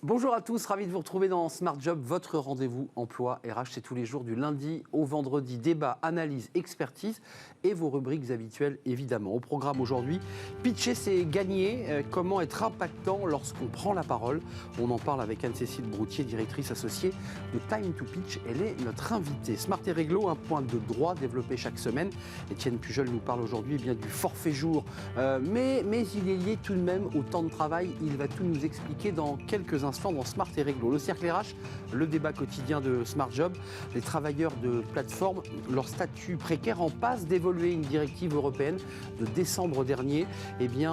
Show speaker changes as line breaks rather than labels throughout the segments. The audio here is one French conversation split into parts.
Bonjour à tous, ravi de vous retrouver dans Smart Job, votre rendez-vous emploi RH. C'est tous les jours du lundi au vendredi, débat, analyse, expertise et vos rubriques habituelles évidemment. Au programme aujourd'hui, pitcher c'est gagner, comment être impactant lorsqu'on prend la parole. On en parle avec Anne-Cécile Broutier, directrice associée de Time to Pitch. Elle est notre invitée. Smart et Réglo, un point de droit développé chaque semaine. Étienne Pujol nous parle aujourd'hui du forfait jour, mais il est lié tout de même au temps de travail. Il va tout nous expliquer dans quelques instants dans Smart et Réglo. Le cercle RH, le débat quotidien de Smart Job, les travailleurs de plateforme, leur statut précaire en passe d'évoluer. Une directive européenne de décembre dernier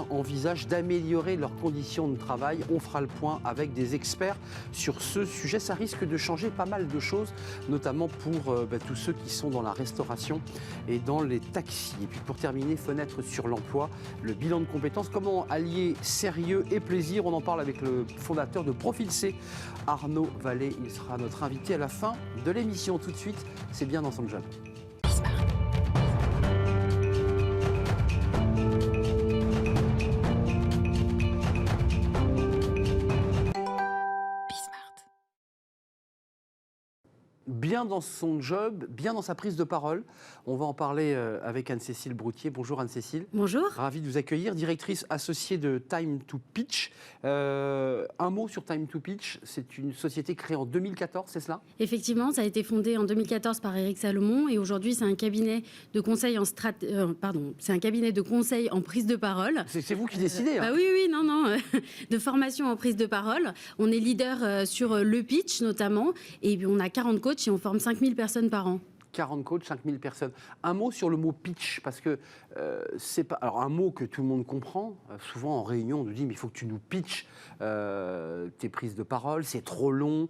envisage d'améliorer leurs conditions de travail. On fera le point avec des experts sur ce sujet. Ça risque de changer pas mal de choses, notamment pour tous ceux qui sont dans la restauration et dans les taxis. Et puis pour terminer, fenêtre sur l'emploi, le bilan de compétences, comment allier sérieux et plaisir. On en parle avec le fondateur de Profil C, Arnaud Vallée. Il sera notre invité à la fin de l'émission. Tout de suite, c'est bien dans son job. Bien dans son job, bien dans sa prise de parole. On va en parler avec Anne-Cécile Broutier. Bonjour Anne-Cécile.
Bonjour.
Ravi de vous accueillir, directrice associée de Time to Pitch. Un mot sur Time to Pitch, c'est une société créée en 2014, c'est cela ?
Effectivement, ça a été fondé en 2014 par Éric Salomon et aujourd'hui c'est un cabinet de conseil en prise de parole.
C'est vous qui décidez. Hein.
Oui, de formation en prise de parole. On est leader sur le pitch notamment et on a 40 coachs et on forme 5000 personnes par an.
40 coachs, 5000 personnes. Un mot sur le mot pitch, parce que c'est pas... Alors, un mot que tout le monde comprend. Souvent, en réunion, on nous dit, mais il faut que tu nous pitches tes prises de parole, c'est trop long.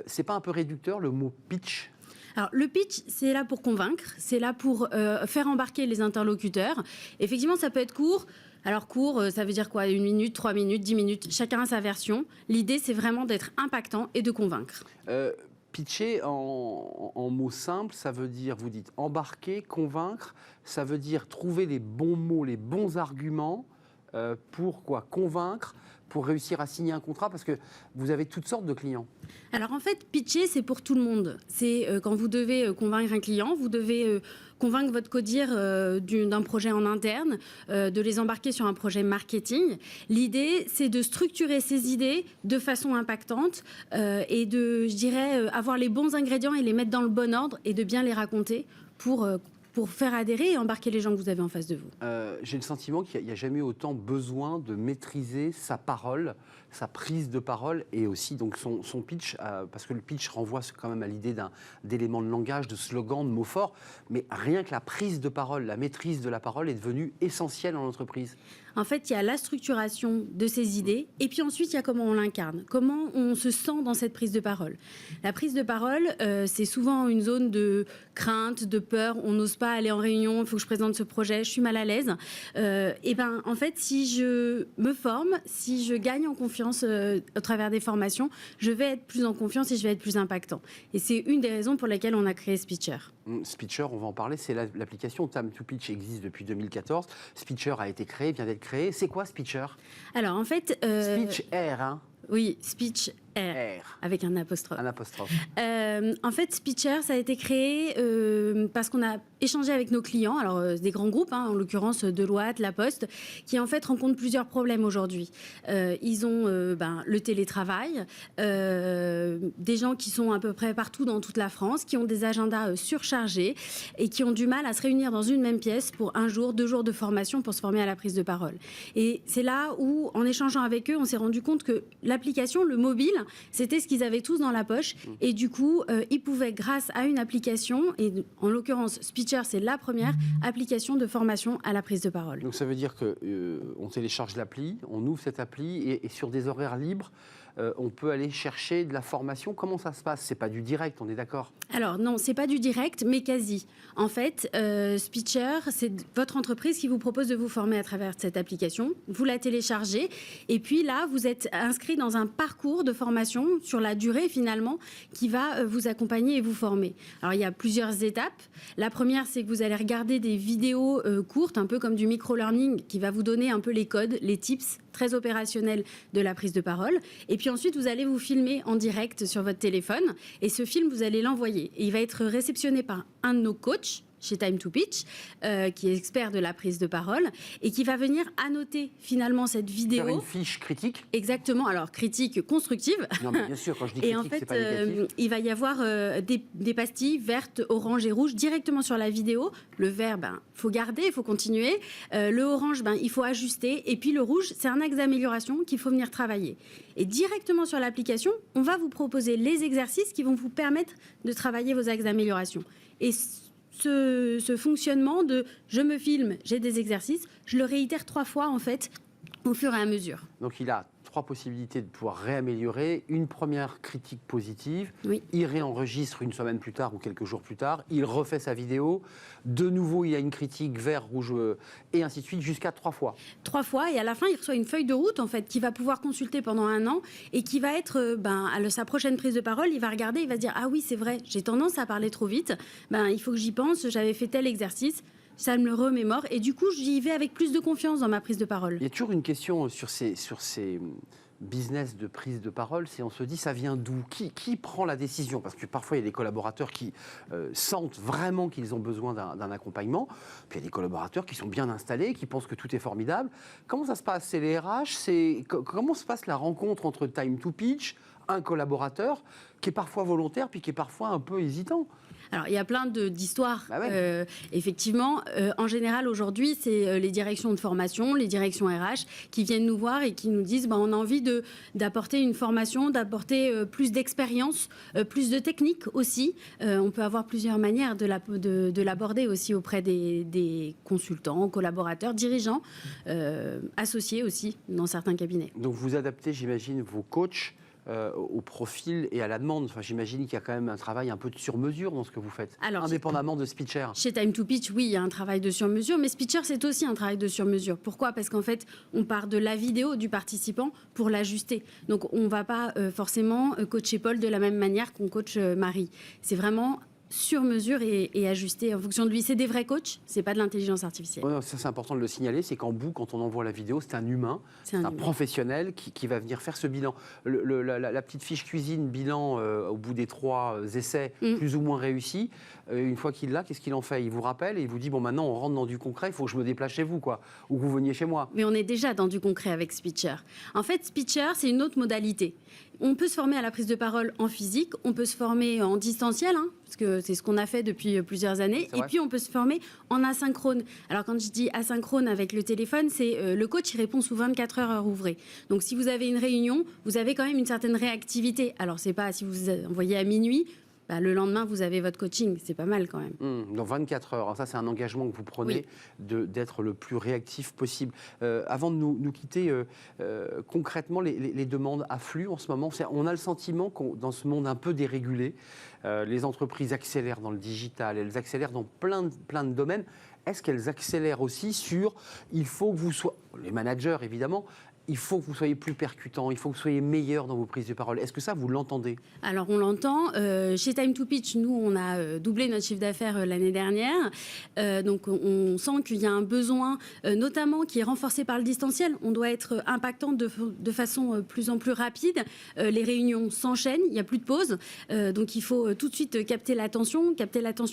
C'est pas un peu réducteur, le mot pitch ?
Alors, le pitch, c'est là pour convaincre, c'est là pour faire embarquer les interlocuteurs. Effectivement, ça peut être court. Alors court, ça veut dire quoi ? 1 minute, 3 minutes, 10 minutes, chacun a sa version. L'idée, c'est vraiment d'être impactant et de convaincre.
Pitcher, en mots simples, ça veut dire, vous dites, embarquer, convaincre, ça veut dire trouver les bons mots, les bons arguments pour quoi ? Convaincre, pour réussir à signer un contrat, parce que vous avez toutes sortes de clients.
Alors en fait, pitcher, c'est pour tout le monde. C'est quand vous devez convaincre un client, vous devez convaincre votre codir d'un projet en interne, de les embarquer sur un projet marketing. L'idée, c'est de structurer ces idées de façon impactante et de, je dirais, avoir les bons ingrédients et les mettre dans le bon ordre et de bien les raconter pour faire adhérer et embarquer les gens que vous avez en face de vous.
J'ai le sentiment qu'il n'y a jamais eu autant besoin de maîtriser sa parole, sa prise de parole et aussi donc son pitch, parce que le pitch renvoie quand même à l'idée d'éléments de langage, de slogans, de mots forts, mais rien que la prise de parole, la maîtrise de la parole est devenue essentielle en entreprise.
En fait, il y a la structuration de ces idées et puis ensuite, il y a comment on l'incarne, comment on se sent dans cette prise de parole. La prise de parole, c'est souvent une zone de crainte, de peur. On n'ose pas aller en réunion, il faut que je présente ce projet, je suis mal à l'aise. En fait, si je me forme, si je gagne en confiance au travers des formations, je vais être plus en confiance et je vais être plus impactant. Et c'est une des raisons pour lesquelles on a créé Speecher.
Speecher, on va en parler, c'est l'application Time to Pitch existe depuis 2014. Speecher a été créé, vient d'être créé. C'est quoi Speecher ?
Alors en fait...
Speech Air, hein ?
Oui, Speech Air, avec un apostrophe.
Un apostrophe.
En fait, Speecher, ça a été créé parce qu'on a échangé avec nos clients, alors des grands groupes, en l'occurrence Deloitte, La Poste, qui en fait rencontrent plusieurs problèmes aujourd'hui. Ils ont le télétravail, des gens qui sont à peu près partout dans toute la France, qui ont des agendas surchargés et qui ont du mal à se réunir dans une même pièce pour 1 jour, 2 jours de formation pour se former à la prise de parole. Et c'est là où, en échangeant avec eux, on s'est rendu compte que l'application, le mobile, c'était ce qu'ils avaient tous dans la poche. Et du coup, ils pouvaient, grâce à une application, et en l'occurrence, Speecher, c'est la première application de formation à la prise de parole.
Donc ça veut dire qu'on télécharge l'appli, on ouvre cette appli et sur des horaires libres, on peut aller chercher de la formation. Comment ça se passe ? C'est pas du direct, on est d'accord ?
Alors non, c'est pas du direct, mais quasi. En fait, Speecher, c'est votre entreprise qui vous propose de vous former à travers cette application. Vous la téléchargez et puis là, vous êtes inscrit dans un parcours de formation sur la durée finalement qui va vous accompagner et vous former. Alors il y a plusieurs étapes. La première, c'est que vous allez regarder des vidéos courtes, un peu comme du micro-learning, qui va vous donner un peu les codes, les tips très opérationnels de la prise de parole. Et puis puis ensuite, vous allez vous filmer en direct sur votre téléphone. Et ce film, vous allez l'envoyer. Et il va être réceptionné par un de nos coachs chez Time to Pitch, qui est expert de la prise de parole, et qui va venir annoter finalement cette vidéo.
Faire une fiche critique.
Exactement, alors critique constructive.
Non, mais bien sûr, quand je dis
Et
critique,
en fait,
c'est pas négatif.
il va y avoir des pastilles vertes, oranges et rouges directement sur la vidéo. Le vert, faut garder, il faut continuer. Le orange, il faut ajuster. Et puis le rouge, c'est un axe d'amélioration qu'il faut venir travailler. Et directement sur l'application, on va vous proposer les exercices qui vont vous permettre de travailler vos axes d'amélioration. Et ce fonctionnement de je me filme, j'ai des exercices, je le réitère 3 fois en fait au fur et à mesure.
Donc il a 3 possibilités de pouvoir réaméliorer. Une première critique positive,
Oui.
il réenregistre une semaine plus tard ou quelques jours plus tard, il refait sa vidéo, de nouveau il a une critique vert, rouge et ainsi de suite jusqu'à 3 fois.
3 fois et à la fin il reçoit une feuille de route en fait qu'il va pouvoir consulter pendant 1 an et qui va être à sa prochaine prise de parole, il va regarder, il va se dire ah oui c'est vrai, j'ai tendance à parler trop vite, il faut que j'y pense, j'avais fait tel exercice. Ça me le remémore et du coup j'y vais avec plus de confiance dans ma prise de parole.
Il y a toujours une question sur ces business de prise de parole, c'est on se dit ça vient d'où, qui prend la décision, parce que parfois il y a des collaborateurs qui sentent vraiment qu'ils ont besoin d'un accompagnement, puis il y a des collaborateurs qui sont bien installés, qui pensent que tout est formidable. Comment ça se passe? C'est les RH, comment se passe la rencontre entre Time to Pitch, un collaborateur qui est parfois volontaire puis qui est parfois un peu hésitant?
Alors, il y a plein d'histoires,
effectivement.
En général, aujourd'hui, c'est les directions de formation, les directions RH qui viennent nous voir et qui nous disent on a envie d'apporter une formation, d'apporter plus d'expérience, plus de technique aussi. On peut avoir plusieurs manières de l'aborder aussi auprès des consultants, collaborateurs, dirigeants, associés aussi dans certains cabinets.
Donc, vous adaptez, j'imagine, vos coachs au profil et à la demande. Enfin, j'imagine qu'il y a quand même un travail un peu de sur-mesure dans ce que vous faites, indépendamment de Speecher.
Chez Time to Pitch, oui, il y a un travail de sur-mesure, mais Speecher, c'est aussi un travail de sur-mesure. Pourquoi? Parce qu'en fait, on part de la vidéo du participant pour l'ajuster. Donc, on ne va pas forcément coacher Paul de la même manière qu'on coach Marie. C'est vraiment sur mesure et ajusté en fonction de lui. C'est des vrais coachs, c'est pas de l'intelligence artificielle.
Ouais, ça c'est important de le signaler, c'est qu'en bout, quand on envoie la vidéo, c'est un humain, c'est un professionnel qui va venir faire ce bilan. La petite fiche cuisine, bilan au bout des 3 essais, plus ou moins réussis, une fois qu'il l'a, qu'est-ce qu'il en fait? Il vous rappelle et il vous dit, maintenant on rentre dans du concret, il faut que je me déplace chez vous, quoi, ou que vous veniez chez moi.
Mais on est déjà dans du concret avec Speecher. En fait, Speecher, c'est une autre modalité. On peut se former à la prise de parole en physique, on peut se former en distanciel, parce que c'est ce qu'on a fait depuis plusieurs années, et puis on peut se former en asynchrone. Alors quand je dis asynchrone avec le téléphone, c'est le coach, il répond sous 24 heures ouvrées. Donc si vous avez une réunion, vous avez quand même une certaine réactivité. Alors c'est pas si vous envoyez à minuit, le lendemain, vous avez votre coaching. C'est pas mal quand même.
Dans 24 heures. Alors ça, c'est un engagement que vous prenez d'être le plus réactif possible. Avant de nous quitter, concrètement, les demandes affluent en ce moment. On a le sentiment que dans ce monde un peu dérégulé, les entreprises accélèrent dans le digital, elles accélèrent dans plein de domaines. Est-ce qu'elles accélèrent aussi sur il faut que vous soyez, les managers évidemment, il faut que vous soyez plus percutant, il faut que vous soyez meilleur dans vos prises de parole. Est-ce que ça, vous l'entendez?
Alors, on l'entend. Chez Time to Pitch, nous, on a doublé notre chiffre d'affaires l'année dernière. Donc, on sent qu'il y a un besoin, notamment, qui est renforcé par le distanciel. On doit être impactant de façon plus en plus rapide. Les réunions s'enchaînent, il n'y a plus de pause. Donc, il faut tout de suite capter l'attention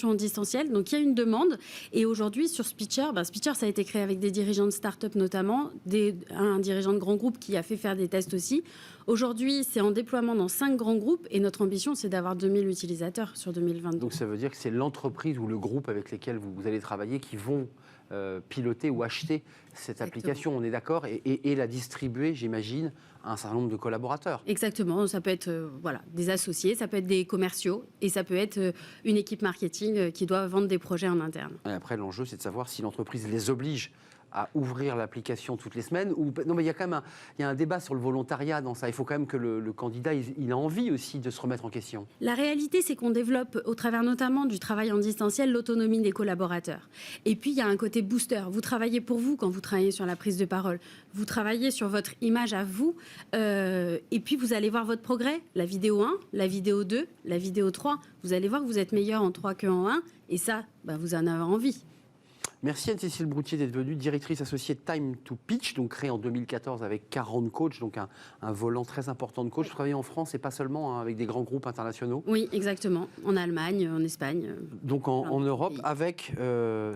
en distanciel. Donc, il y a une demande. Et aujourd'hui, sur Speecher, Speecher, ça a été créé avec des dirigeants de start-up notamment, un dirigeant de grand groupe qui a fait faire des tests aussi. Aujourd'hui, c'est en déploiement dans 5 grands groupes et notre ambition, c'est d'avoir 2000 utilisateurs sur 2022.
Donc ça veut dire que c'est l'entreprise ou le groupe avec lesquels vous allez travailler qui vont piloter ou acheter cette application, on est d'accord, et la distribuer, j'imagine, à un certain nombre de collaborateurs.
Exactement, ça peut être des associés, ça peut être des commerciaux et ça peut être une équipe marketing qui doit vendre des projets en interne. Et
après, l'enjeu, c'est de savoir si l'entreprise les oblige à ouvrir l'application toutes les semaines ou non, mais il y a quand même un débat sur le volontariat dans ça. Il faut quand même que le candidat il a envie aussi de se remettre en question.
La réalité, c'est qu'on développe au travers notamment du travail en distanciel l'autonomie des collaborateurs. Et puis il y a un côté booster. Vous travaillez pour vous quand vous travaillez sur la prise de parole. Vous travaillez sur votre image à vous et puis vous allez voir votre progrès. La vidéo 1, la vidéo 2, la vidéo 3. Vous allez voir que vous êtes meilleur en 3 qu'en 1 et ça, vous en avez envie.
Merci Anne-Cécile Broutier d'être venue, directrice associée de Time to Pitch, donc créée en 2014 avec 40 coachs, donc un volant très important de coachs. Vous travaillez en France et pas seulement avec des grands groupes internationaux.
Oui, exactement. En Allemagne, en Espagne.
Donc en Europe, avec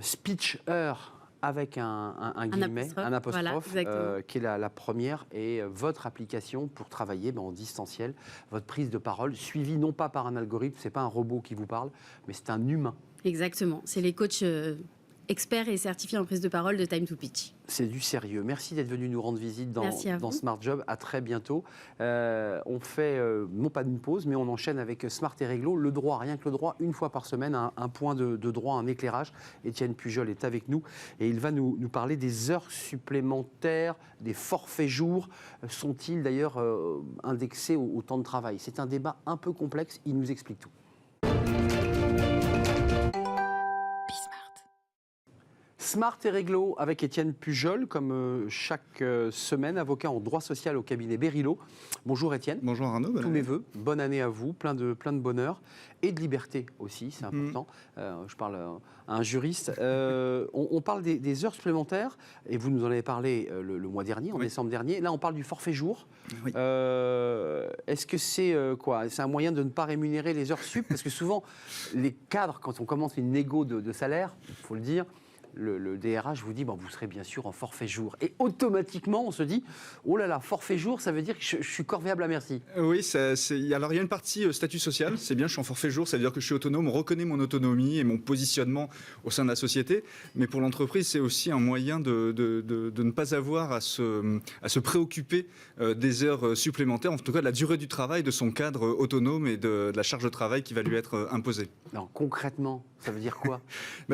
Speecher, avec un guillemet, un apostrophe,
voilà,
qui est la première, et votre application pour travailler en distanciel, votre prise de parole, suivie non pas par un algorithme, c'est pas un robot qui vous parle, mais c'est un humain.
Exactement. C'est les coachs experts et certifiés en prise de parole de Time to Pitch.
C'est du sérieux. Merci d'être venu nous rendre visite dans Smart Job. À très bientôt. On fait, non pas une pause, mais on enchaîne avec Smart et Réglo. Le droit, rien que le droit, une fois par semaine, un point de droit, un éclairage. Étienne Pujol est avec nous et il va nous parler des heures supplémentaires, des forfaits jours. Sont-ils d'ailleurs indexés au temps de travail? C'est un débat un peu complexe. Il nous explique tout. Smart et Réglo avec Étienne Pujol, comme chaque semaine, avocat en droit social au cabinet Berilo. Bonjour Étienne.
Bonjour Arnaud.
Tous mes voeux, bonne année à vous, plein de bonheur et de liberté aussi, c'est important. Je parle à un juriste. On parle des heures supplémentaires et vous nous en avez parlé le mois dernier, en décembre dernier. Là, on parle du forfait jour. Oui. Est-ce que c'est quoi? C'est un moyen de ne pas rémunérer les heures sup? Parce que souvent, les cadres, quand on commence une négo de salaire, il faut le dire, le DRH vous dit, vous serez bien sûr en forfait jour. Et automatiquement, on se dit, oh là là, forfait jour, ça veut dire que je suis corvéable à merci.
Oui, alors il y a une partie statut social, c'est bien, je suis en forfait jour, ça veut dire que je suis autonome, on reconnaît mon autonomie et mon positionnement au sein de la société. Mais pour l'entreprise, c'est aussi un moyen de ne pas avoir à se préoccuper des heures supplémentaires, en tout cas de la durée du travail de son cadre autonome et de la charge de travail qui va lui être imposée.
Alors concrètement, ça veut dire quoi?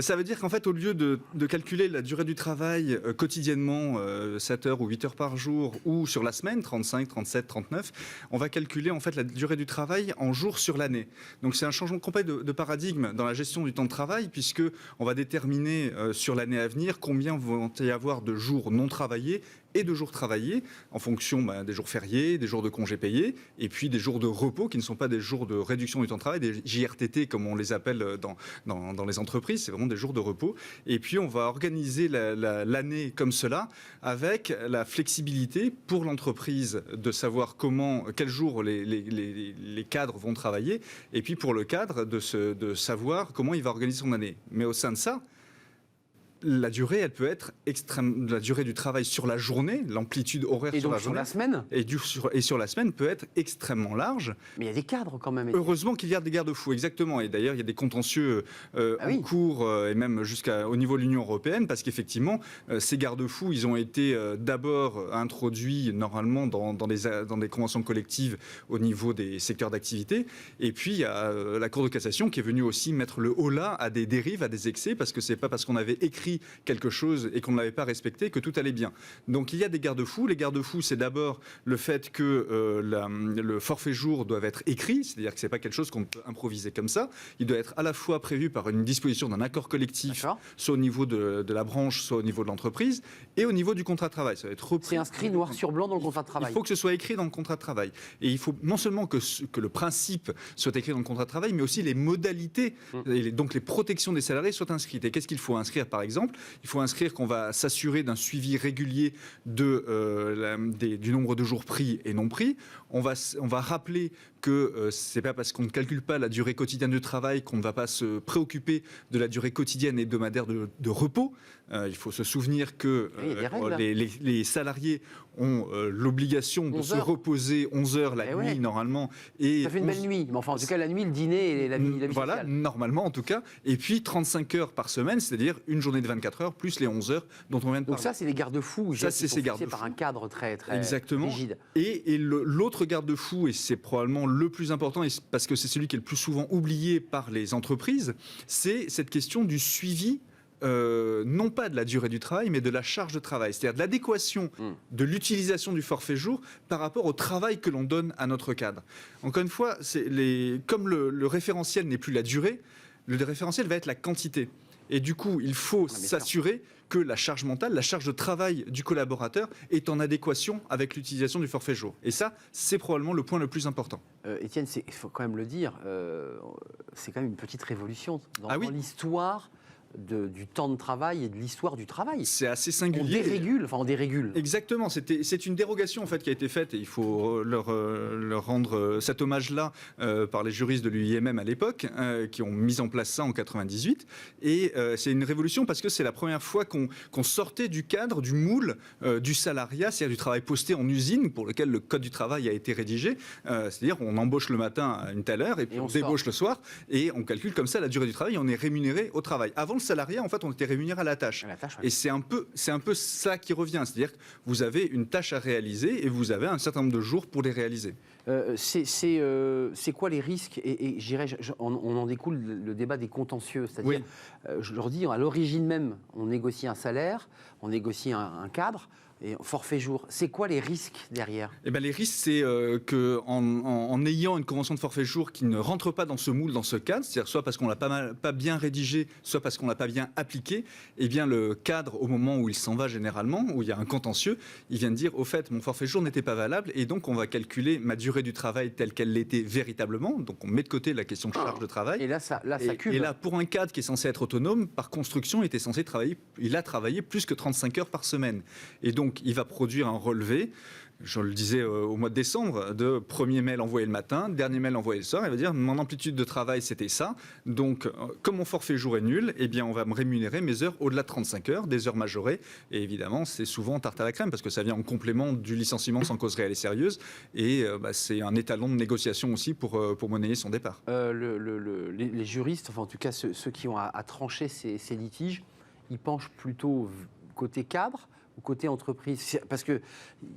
Ça veut dire qu'en fait, au lieu de calculer la durée du travail quotidiennement, 7 heures ou 8 heures par jour, ou sur la semaine, 35, 37, 39, on va calculer en fait la durée du travail en jours sur l'année. Donc c'est un changement complet de paradigme dans la gestion du temps de travail, puisque on va déterminer sur l'année à venir combien vont y avoir de jours non travaillés et de jours travaillés en fonction des jours fériés, des jours de congés payés et puis des jours de repos qui ne sont pas des jours de réduction du temps de travail, des JRTT comme on les appelle dans les entreprises, c'est vraiment des jours de repos. Et puis on va organiser l'année comme cela avec la flexibilité pour l'entreprise de savoir quels jours les cadres vont travailler et puis pour le cadre de savoir comment il va organiser son année. Mais au sein de ça, la durée, elle peut être extrême. La durée du travail sur la journée, l'amplitude horaire sur la journée.
Sur la semaine
et sur la semaine peut être extrêmement large.
Mais il y a des cadres quand même.
Heureusement qu'il y a des garde-fous, exactement. Et d'ailleurs, il y a des contentieux en cours et même jusqu'au niveau de l'Union européenne, parce qu'effectivement, ces garde-fous, ils ont été d'abord introduits normalement dans des conventions collectives au niveau des secteurs d'activité. Et puis, il y a la Cour de cassation qui est venue aussi mettre le holà à des dérives, à des excès, parce que c'est pas parce qu'on avait écrit quelque chose et qu'on ne l'avait pas respecté que tout allait bien. Donc il y a des garde-fous. Les garde-fous, c'est d'abord le fait que le forfait jour doit être écrit, c'est-à-dire que c'est pas quelque chose qu'on peut improviser comme ça. Il doit être à la fois prévu par une disposition d'un accord collectif, soit au niveau de la branche, soit au niveau de l'entreprise, et au niveau du contrat de travail. Ça va être repris.
C'est inscrit noir sur blanc dans le contrat de travail.
Il faut que ce soit écrit dans le contrat de travail. Et il faut non seulement que le principe soit écrit dans le contrat de travail, mais aussi les modalités, et donc les protections des salariés soient inscrites. Et qu'est-ce qu'il faut inscrire, par exemple? Il faut inscrire qu'on va s'assurer d'un suivi régulier du nombre de jours pris et non pris. On va rappeler que c'est pas parce qu'on ne calcule pas la durée quotidienne de travail qu'on ne va pas se préoccuper de la durée quotidienne et hebdomadaire de repos. Il faut se souvenir que les salariés ont l'obligation de se reposer 11 heures la nuit normalement. Et
ça fait une belle nuit, mais enfin en tout cas la nuit, le dîner et la vie
voilà,
sociale.
Normalement en tout cas. Et puis 35 heures par semaine, c'est-à-dire une journée de 24 heures plus les 11 heures dont on vient de parler.
Donc ça c'est les garde-fous,
ça c'est ces garde-fous
par un cadre très
exactement
rigide.
Et l'autre garde-fou, et c'est probablement le plus important, parce que c'est celui qui est le plus souvent oublié par les entreprises, c'est cette question du suivi. Non pas de la durée du travail, mais de la charge de travail, c'est-à-dire de l'adéquation de l'utilisation du forfait jour par rapport au travail que l'on donne à notre cadre. Encore une fois, comme le référentiel n'est plus la durée, le référentiel va être la quantité. Et du coup, il faut s'assurer que la charge mentale, la charge de travail du collaborateur est en adéquation avec l'utilisation du forfait jour. Et ça, c'est probablement le point le plus important.
Étienne, il faut quand même le dire, c'est quand même une petite révolution dans l'histoire du temps de travail et de l'histoire du travail.
C'est assez
On
singulier.
dérégule.
Exactement, c'est une dérogation en fait qui a été faite et il faut leur rendre cet hommage-là par les juristes de l'UIMM à l'époque qui ont mis en place ça en 98 et c'est une révolution parce que c'est la première fois qu'on sortait du cadre, du moule du salariat, c'est-à-dire du travail posté en usine pour lequel le code du travail a été rédigé, c'est-à-dire on embauche le matin à une telle heure et puis on débauche le soir et on calcule comme ça la durée du travail et on est rémunéré au travail. Avant le salariat, en fait, on était rémunéré à la tâche.
Ouais.
Et c'est un peu ça qui revient, c'est-à-dire que vous avez une tâche à réaliser et vous avez un certain nombre de jours pour les réaliser.
C'est quoi les risques et on en découle le débat des contentieux, c'est-à-dire, je leur dis, à l'origine même, on négocie un salaire, on négocie un cadre, et forfait jour. C'est quoi les risques derrière ?
Eh ben, les risques, c'est qu'en ayant une convention de forfait jour qui ne rentre pas dans ce moule, dans ce cadre, c'est-à-dire soit parce qu'on l'a pas bien rédigé, soit parce qu'on l'a pas bien appliqué, eh bien le cadre, au moment où il s'en va généralement, où il y a un contentieux, il vient de dire, au fait, mon forfait jour n'était pas valable, et donc on va calculer ma durée du travail telle qu'elle l'était véritablement, donc on met de côté la question de charge de travail.
Et là, ça cube.
Et là, pour un cadre qui est censé être autonome, par construction, il a travaillé plus que 35 heures par semaine. Et donc, il va produire un relevé, je le disais au mois de décembre, de premier mail envoyé le matin, dernier mail envoyé le soir. Il va dire, mon amplitude de travail, c'était ça. Donc, comme mon forfait jour est nul, eh bien, on va me rémunérer mes heures au-delà de 35 heures, des heures majorées. Et évidemment, c'est souvent tarte à la crème, parce que ça vient en complément du licenciement sans cause réelle et sérieuse. Et c'est un étalon de négociation aussi pour monnayer son départ.
Les juristes, enfin en tout cas ceux qui ont à trancher ces litiges, ils penchent plutôt côté cadre ou côté entreprise ? Parce qu'il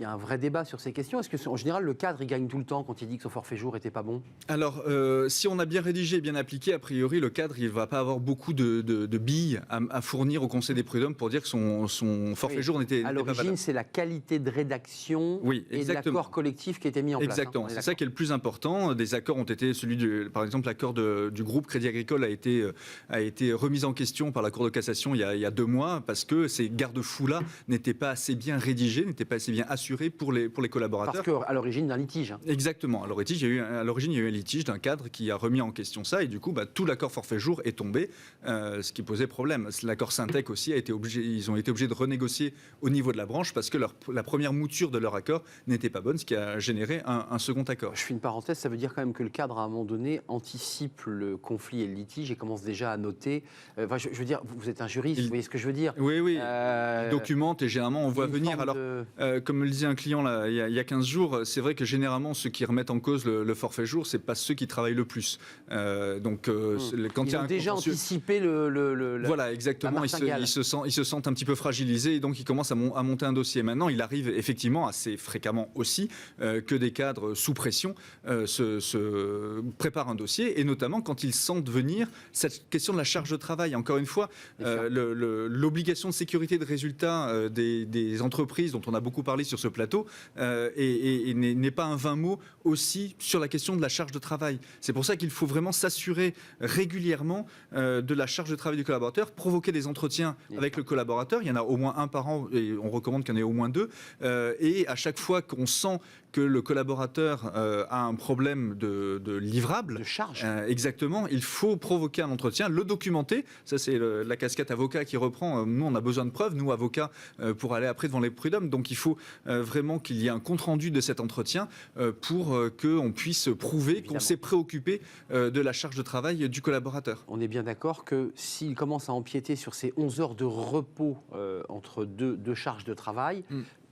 y a un vrai débat sur ces questions. Est-ce qu'en général, le cadre, il gagne tout le temps quand il dit que son forfait jour n'était pas bon ?
Alors, si on a bien rédigé et bien appliqué, a priori, le cadre, il ne va pas avoir beaucoup de billes à fournir au Conseil des prud'hommes pour dire que son forfait jour n'était pas valable.
À l'origine, c'est la qualité de rédaction et de l'accord collectif qui a été mis en place.
Exactement, c'est ça qui est le plus important. Des accords ont été, par exemple, l'accord du groupe Crédit Agricole a été remis en question par la Cour de cassation il y a 2 mois parce que ces garde-fous-là n'étaient pas assez bien rédigés, n'étaient pas assez bien assurés pour les collaborateurs.
Parce qu'à l'origine d'un litige.
Exactement. À l'origine, il y a eu un litige d'un cadre qui a remis en question ça et du coup, tout l'accord forfait jour est tombé, ce qui posait problème. L'accord Syntec aussi ils ont été obligés de renégocier au niveau de la branche parce que la première mouture de leur accord n'était pas bonne, ce qui a généré un second accord.
Je fais une parenthèse, ça veut dire quand même que le cadre, à un moment donné, anticipe le conflit et le litige et commence déjà à noter. Je veux dire, vous êtes un juriste, vous voyez ce que je veux dire ?
Oui. Il documente et généralement on voit venir. Alors, comme me le disait un client là, il y a 15 jours, c'est vrai que généralement ceux qui remettent en cause le forfait jour, c'est pas ceux qui travaillent le plus. Donc, quand
ils ont déjà anticipé
voilà, exactement. Ils se sentent un petit peu fragilisés et donc ils commencent à monter un dossier. Maintenant, il arrive effectivement assez fréquemment aussi que des cadres sous pression se préparent un dossier et notamment quand ils sentent venir cette question de la charge de travail. Encore une fois, l'obligation de sécurité de résultat des entreprises dont on a beaucoup parlé sur ce plateau et n'est pas un vain mot aussi sur la question de la charge de travail. C'est pour ça qu'il faut vraiment s'assurer régulièrement de la charge de travail du collaborateur, provoquer des entretiens avec le collaborateur. Il y en a au moins un par an et on recommande qu'il y en ait au moins 2. Et à chaque fois qu'on sent que le collaborateur a un problème de livrable,
de charge,
exactement, il faut provoquer un entretien, le documenter. Ça, c'est la casquette avocat qui reprend. Nous, on a besoin de preuves, nous, avocats, pour aller après devant les prud'hommes. Donc, il faut vraiment qu'il y ait un compte-rendu de cet entretien pour qu'on puisse prouver qu'on s'est préoccupé de la charge de travail du collaborateur.
On est bien d'accord que s'il commence à empiéter sur ces 11 heures de repos entre deux charges de travail,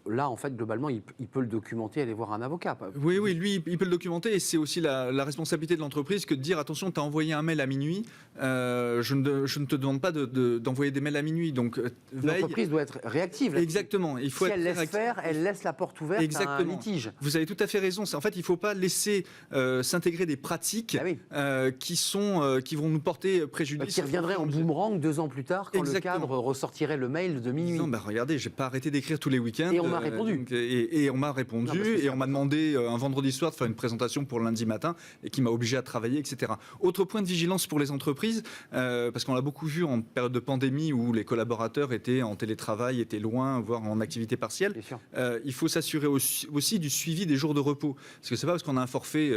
là, en fait, globalement, il peut le documenter, aller voir un avocat.
Oui, lui, il peut le documenter et c'est aussi la responsabilité de l'entreprise que de dire, attention, tu as envoyé un mail à minuit, je ne te demande pas d'envoyer des mails à minuit. Donc,
l'entreprise doit être réactive.
Exactement. Il faut
si elle laisse faire, elle laisse la porte ouverte à un litige.
Vous avez tout à fait raison. En fait, il ne faut pas laisser s'intégrer des pratiques qui vont nous porter préjudice.
Qui reviendraient en boomerang 2 ans plus tard, quand le cadre ressortirait le mail de minuit.
Non, regardez, je n'ai pas arrêté d'écrire tous les week-ends.
m'a répondu.
Et on m'a répondu,
Non,
et on m'a demandé un vendredi soir de faire une présentation pour lundi matin, et qui m'a obligé à travailler, etc. Autre point de vigilance pour les entreprises, parce qu'on l'a beaucoup vu en période de pandémie où les collaborateurs étaient en télétravail, étaient loin, voire en activité partielle. Il faut s'assurer aussi du suivi des jours de repos. Parce que c'est pas parce qu'on a un forfait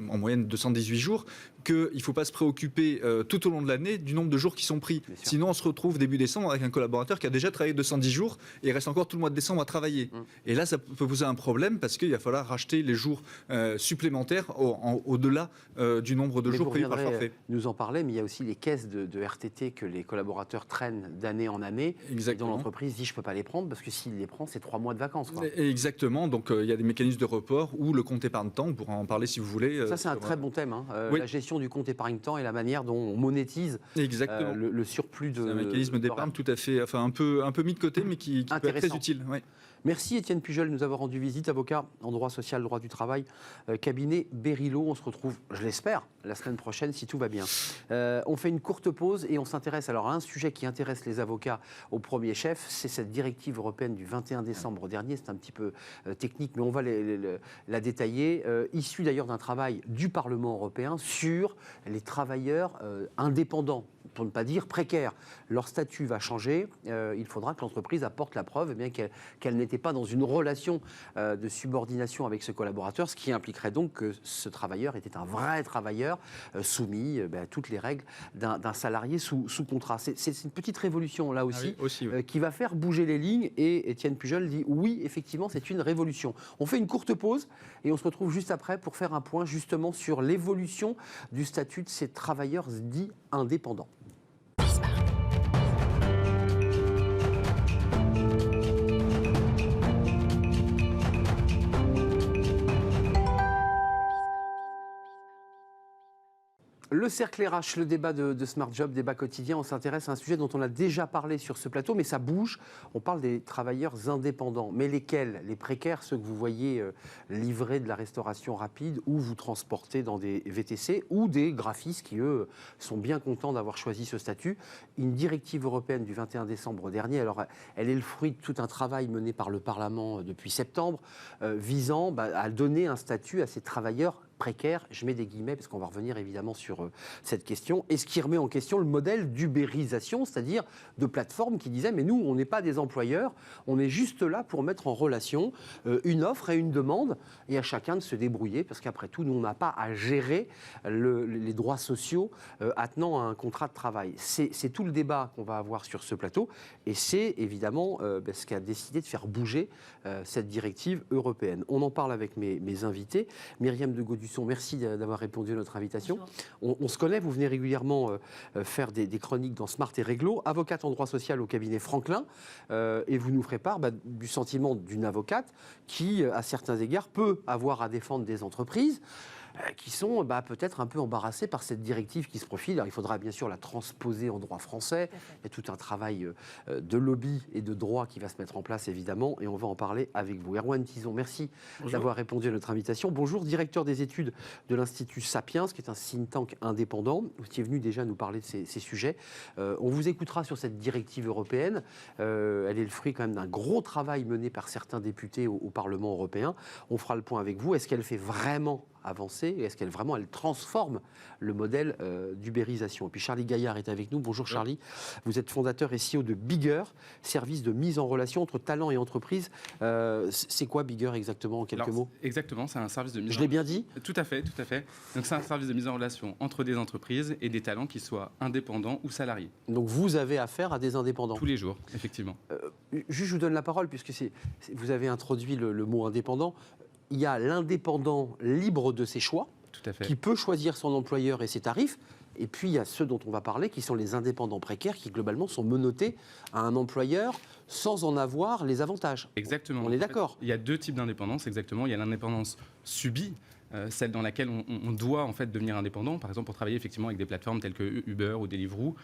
en moyenne 218 jours qu'il ne faut pas se préoccuper tout au long de l'année du nombre de jours qui sont pris. Sinon, on se retrouve début décembre avec un collaborateur qui a déjà travaillé 210 jours et il reste encore tout le mois de décembre à travailler. Et là, ça peut poser un problème parce qu'il va falloir racheter les jours supplémentaires au-delà du nombre de jours prévus par forfait.
Nous en parler, mais il y a aussi les caisses de RTT que les collaborateurs traînent d'année en année.
Exactement.
Et dont l'entreprise dit je ne peux pas les prendre parce que s'il les prend, c'est 3 mois de vacances. Quoi.
Exactement. Donc il y a des mécanismes de report ou le compte épargne-temps. On pourra en parler si vous voulez.
Ça, c'est un très bon thème.
Oui.
La gestion du compte épargne-temps et la manière dont on monétise le surplus de.
C'est un mécanisme d'épargne tout à fait, enfin un peu mis de côté, mais qui peut être très utile. Ouais.
Merci Étienne Pujol de nous avoir rendu visite, avocat en droit social, droit du travail, cabinet Berilo. On se retrouve, je l'espère, la semaine prochaine si tout va bien. On fait une courte pause et on s'intéresse alors à un sujet qui intéresse les avocats au premier chef, c'est cette directive européenne du 21 décembre dernier. C'est un petit peu technique, mais on va la détailler. Issue d'ailleurs d'un travail du Parlement européen sur les travailleurs indépendants, pour ne pas dire précaires. Leur statut va changer. Il faudra que l'entreprise apporte la preuve qu'elle n'était pas dans une relation de subordination avec ce collaborateur, ce qui impliquerait donc que ce travailleur était un vrai travailleur soumis à toutes les règles d'un salarié sous contrat. C'est une petite révolution là aussi, qui va faire bouger les lignes, et Étienne Pujol dit oui, effectivement, c'est une révolution. On fait une courte pause et on se retrouve juste après pour faire un point justement sur l'évolution du statut de ces travailleurs dits indépendants. Le cercle RH, le débat de Smart Job, débat quotidien, on s'intéresse à un sujet dont on a déjà parlé sur ce plateau, mais ça bouge. On parle des travailleurs indépendants. Mais lesquels? Les précaires, ceux que vous voyez livrer de la restauration rapide ou vous transporter dans des VTC, ou des graphistes qui, eux, sont bien contents d'avoir choisi ce statut. Une directive européenne du 21 décembre dernier, alors elle est le fruit de tout un travail mené par le Parlement depuis septembre, visant à donner un statut à ces travailleurs précaire, je mets des guillemets parce qu'on va revenir évidemment sur cette question, et ce qui remet en question le modèle d'ubérisation, c'est-à-dire de plateformes qui disaient mais nous on n'est pas des employeurs, on est juste là pour mettre en relation une offre et une demande, et à chacun de se débrouiller, parce qu'après tout nous on n'a pas à gérer les droits sociaux attenant à un contrat de travail. C'est tout le débat qu'on va avoir sur ce plateau, et c'est évidemment ce qui a décidé de faire bouger cette directive européenne. On en parle avec mes invités. Myriam de Gaudusson, merci d'avoir répondu à notre invitation. On se connaît, vous venez régulièrement faire des chroniques dans Smart et Réglo, avocate en droit social au cabinet Franklin, et vous nous ferez part du sentiment d'une avocate qui, à certains égards, peut avoir à défendre des entreprises qui sont peut-être un peu embarrassés par cette directive qui se profile. Alors, il faudra bien sûr la transposer en droit français. Il y a tout un travail de lobby et de droit qui va se mettre en place, évidemment, et on va en parler avec vous. Erwan Tison, merci d'avoir répondu à notre invitation. Bonjour, directeur des études de l'Institut Sapiens, qui est un think tank indépendant. Vous étiez venu déjà nous parler de ces sujets. On vous écoutera sur cette directive européenne. Elle est le fruit quand même d'un gros travail mené par certains députés au Parlement européen. On fera le point avec vous. Est-ce qu'elle fait vraiment avancer, et est-ce qu'elle transforme le modèle d'ubérisation? Et puis Charlie Gaillard est avec nous. Bonjour Charlie, vous êtes fondateur et CEO de Bigger, service de mise en relation entre talents et entreprises. C'est quoi Bigger exactement en quelques mots?
Exactement, c'est un service de mise en relation.
Je l'ai bien dit?
Tout à fait, tout à fait. Donc c'est un service de mise en relation entre des entreprises et des talents qui soient indépendants ou salariés.
Donc vous avez affaire à des indépendants?
Tous les jours, effectivement.
Je vous donne la parole puisque vous avez introduit le mot indépendant. Il y a l'indépendant libre de ses choix,
tout à fait,
qui peut choisir son employeur et ses tarifs. Et puis, il y a ceux dont on va parler, qui sont les indépendants précaires, qui globalement sont menottés à un employeur sans en avoir les avantages.
Exactement.
On est d'accord.
Il y a deux types d'indépendance, exactement. Il y a l'indépendance subie, celle dans laquelle on doit en fait devenir indépendant, par exemple pour travailler effectivement avec des plateformes telles que Uber ou Deliveroo,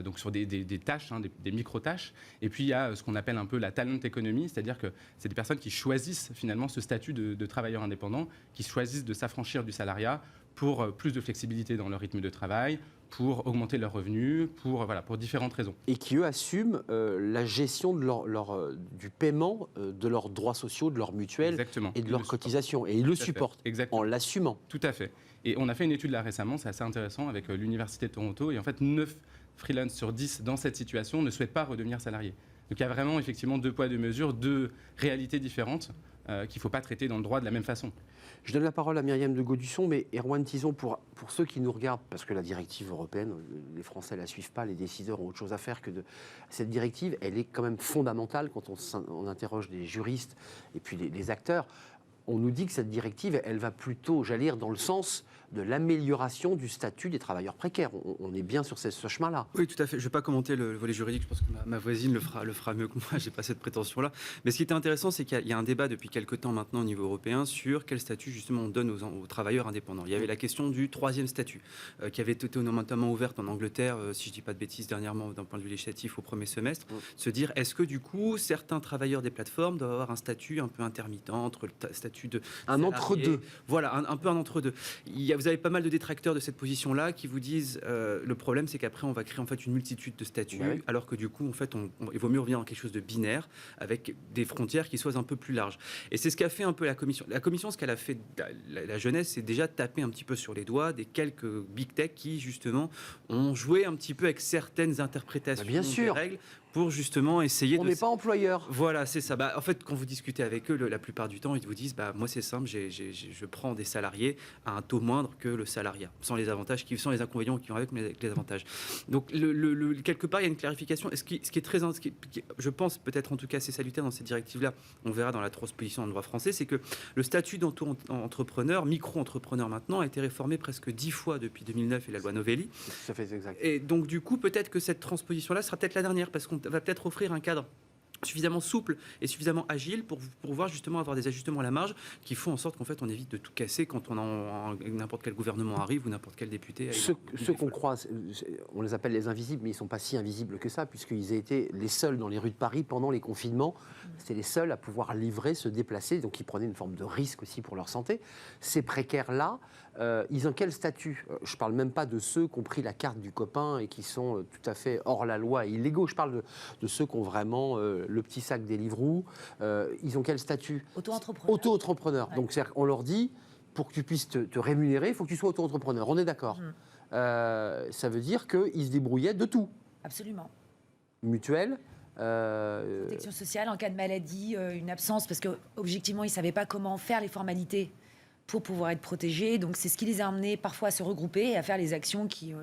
donc sur des tâches, des micro-tâches. Et puis il y a ce qu'on appelle un peu la talent economy, c'est-à-dire que c'est des personnes qui choisissent finalement ce statut de travailleur indépendant, qui choisissent de s'affranchir du salariat pour plus de flexibilité dans leur rythme de travail, pour augmenter leurs revenus, pour différentes raisons.
Et qui, eux, assument la gestion de du paiement de leurs droits sociaux, de leurs mutuelles
Exactement.
et de leurs cotisations. Et ils le supportent en l'assumant.
Tout à fait. Et on a fait une étude là récemment, c'est assez intéressant, avec l'Université de Toronto. Et en fait, 9 freelances sur 10 dans cette situation ne souhaitent pas redevenir salariés. Donc il y a vraiment effectivement 2 poids, 2 mesures, 2 réalités différentes qu'il ne faut pas traiter dans le droit de la même façon.
Je donne la parole à Myriam de Gaudusson, mais Erwan Tison, pour ceux qui nous regardent, parce que la directive européenne, les Français ne la suivent pas, les décideurs ont autre chose à faire que de... Cette directive, elle est quand même fondamentale quand on interroge des juristes et puis les acteurs. On nous dit que cette directive, elle va plutôt, j'allais dire, dans le sens de l'amélioration du statut des travailleurs précaires. On est bien sur ce chemin-là.
Oui, tout à fait. Je ne vais pas commenter le volet juridique. Je pense que ma voisine le fera mieux que moi. Je n'ai pas cette prétention-là. Mais ce qui était intéressant, c'est qu'il y a un débat depuis quelques temps maintenant au niveau européen sur quel statut justement on donne aux travailleurs indépendants. Il y avait la question du 3e statut qui avait été notamment ouverte en Angleterre, si je ne dis pas de bêtises, dernièrement d'un point de vue législatif au premier semestre. Se dire, est-ce que du coup, certains travailleurs des plateformes doivent avoir un statut un peu intermittent entre le statut de
un entre-deux.
Voilà, un peu un entre-deux. Vous avez pas mal de détracteurs de cette position-là qui vous disent le problème, c'est qu'après, on va créer en fait une multitude de statuts, alors que du coup, en fait, il vaut mieux revenir dans quelque chose de binaire avec des frontières qui soient un peu plus larges. Et c'est ce qu'a fait un peu la Commission. La Commission, ce qu'elle a fait, la jeunesse, c'est déjà taper un petit peu sur les doigts des quelques big tech qui, justement, ont joué un petit peu avec certaines interprétations des règles pour justement essayer
On n'est pas employeur.
Voilà, c'est ça. En fait, quand vous discutez avec eux, la plupart du temps, ils vous disent moi, c'est simple, je prends des salariés à un taux moindre que le salariat, sans les inconvénients qui vont avec, mais avec les avantages. Donc, quelque part, il y a une clarification. Ce qui est très, je pense, peut-être en tout cas assez salutaire dans cette directive-là, on verra dans la transposition en droit français, c'est que le statut d'auto-entrepreneur, micro-entrepreneur maintenant, a été réformé presque 10 fois depuis 2009 et la loi Novelli.
Ça fait exact.
Et donc, du coup, peut-être que cette transposition-là sera peut-être la dernière, parce qu'on va peut-être offrir un cadre suffisamment souple et suffisamment agile pour pouvoir justement avoir des ajustements à la marge qui font en sorte qu'en fait on évite de tout casser quand n'importe quel gouvernement arrive ou n'importe quel député.
Ceux qu'on croise, on les appelle les invisibles, mais ils ne sont pas si invisibles que ça, puisqu'ils étaient les seuls dans les rues de Paris pendant les confinements. C'était les seuls à pouvoir livrer, se déplacer, donc ils prenaient une forme de risque aussi pour leur santé. Ces précaires-là, ils ont quel statut ? Je ne parle même pas de ceux qui ont pris la carte du copain et qui sont tout à fait hors la loi et illégaux. Je parle de ceux qui ont vraiment le petit sac des Deliveroo. Ils ont quel statut ?
Auto-entrepreneur.
Auto-entrepreneur. Ouais. Donc on leur dit, pour que tu puisses te rémunérer, il faut que tu sois auto-entrepreneur. On est d'accord. Ça veut dire qu'ils se débrouillaient de tout.
Absolument.
Mutuelle.
Protection sociale en cas de maladie, une absence, parce qu'objectivement, ils ne savaient pas comment faire les formalités pour pouvoir être protégés. Donc c'est ce qui les a amenés parfois à se regrouper et à faire les actions qui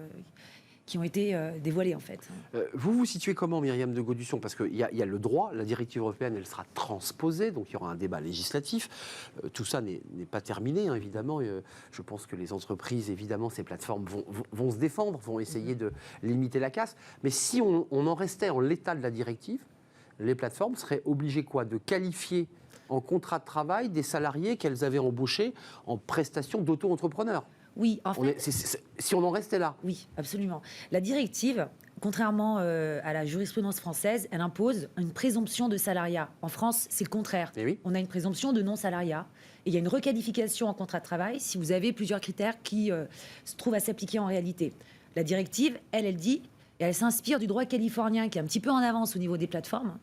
ont été dévoilées en fait.
Vous vous situez comment, Myriam de Gaudusson ? Parce qu'il y a le droit, la directive européenne, elle sera transposée, donc il y aura un débat législatif. Tout ça n'est pas terminé, hein, évidemment. Je pense que les entreprises, évidemment, ces plateformes vont se défendre, vont essayer de limiter la casse. Mais si on en restait en l'état de la directive, les plateformes seraient obligées quoi ? De qualifier en contrat de travail des salariés qu'elles avaient embauchés en prestation d'auto-entrepreneur.
Oui, en fait...
si on en restait là.
Oui, absolument. La directive, contrairement à la jurisprudence française, elle impose une présomption de salariat. En France, c'est le contraire.
Oui.
On a une présomption de non-salariat. Et il y a une requalification en contrat de travail si vous avez plusieurs critères qui se trouvent à s'appliquer en réalité. La directive, elle dit... Et elle s'inspire du droit californien qui est un petit peu en avance au niveau des plateformes.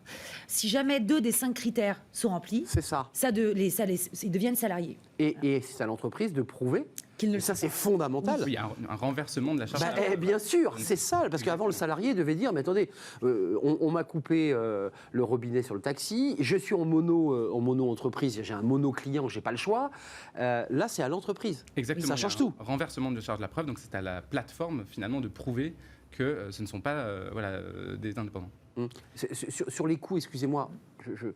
Si jamais 2 des 5 critères sont remplis,
c'est ça.
Ils deviennent salariés.
Et c'est à l'entreprise de prouver. Ça, c'est fondamental.
Oui, il y a un renversement de la charge.
Bien sûr, c'est ça. Parce qu'avant, le salarié devait dire, mais attendez, on m'a coupé le robinet sur le taxi, je suis en mono-entreprise, j'ai un mono-client, je n'ai pas le choix. Là, c'est à l'entreprise.
Exactement.
Ça change tout.
Renversement de charge de la preuve, donc c'est à la plateforme, finalement, de prouver que ce ne sont pas des indépendants.
Sur les coûts, excusez-moi, je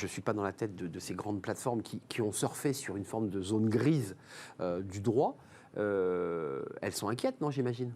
ne suis pas dans la tête de ces grandes plateformes qui ont surfé sur une forme de zone grise du droit. Elles sont inquiètes, non, j'imagine ?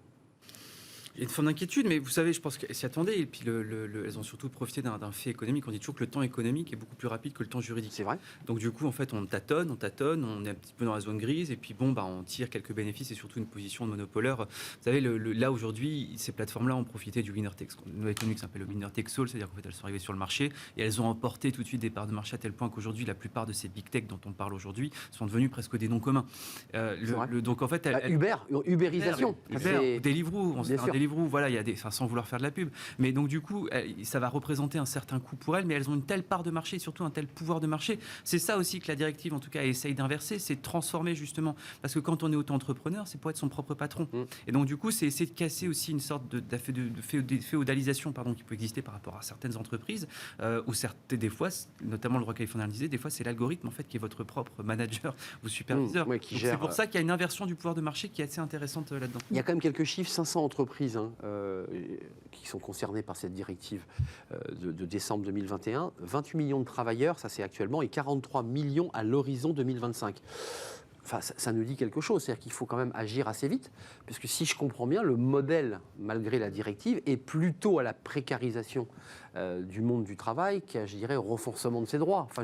Il y a une forme d'inquiétude, mais vous savez, je pense qu'elles s'y attendaient. Et puis, elles ont surtout profité d'un fait économique. On dit toujours que le temps économique est beaucoup plus rapide que le temps juridique.
C'est vrai.
Donc, du coup, en fait, on tâtonne, on est un petit peu dans la zone grise. Et puis, bon, on tire quelques bénéfices et surtout une position de monopoleur. Vous savez, là, aujourd'hui, ces plateformes-là ont profité du winner takes all. Une nouvelle économie qui s'appelle le winner takes all, c'est-à-dire qu'en fait, elles sont arrivées sur le marché et elles ont emporté tout de suite des parts de marché à tel point qu'aujourd'hui, la plupart de ces big tech dont on parle aujourd'hui sont devenus presque des noms communs. Donc, en fait,
Ubérisation.
Uber, Deliveroo, on sait
Bien sûr.
Deliveroo, voilà, il y a sans vouloir faire de la pub. Mais donc du coup, ça va représenter un certain coût pour elles, mais elles ont une telle part de marché, et surtout un tel pouvoir de marché. C'est ça aussi que la directive, en tout cas, essaye d'inverser, c'est de transformer justement. Parce que quand on est auto-entrepreneur, c'est pour être son propre patron. Et donc du coup, c'est essayer de casser aussi une sorte de féodalisation qui peut exister par rapport à certaines entreprises, où des fois, notamment le droit californien disait, des fois c'est l'algorithme en fait qui est votre propre manager ou superviseur.
Ouais, qui gère,
c'est pour ça qu'il y a une inversion du pouvoir de marché qui est assez intéressante là-dedans.
Il y a quand même quelques chiffres, 500 entreprises qui sont concernées par cette directive de décembre 2021, 28 millions de travailleurs, ça c'est actuellement, et 43 millions à l'horizon 2025. Enfin, ça nous dit quelque chose, c'est-à-dire qu'il faut quand même agir assez vite, puisque si je comprends bien, le modèle, malgré la directive, est plutôt à la précarisation du monde du travail qu'à, je dirais, au renforcement de ses droits. Enfin,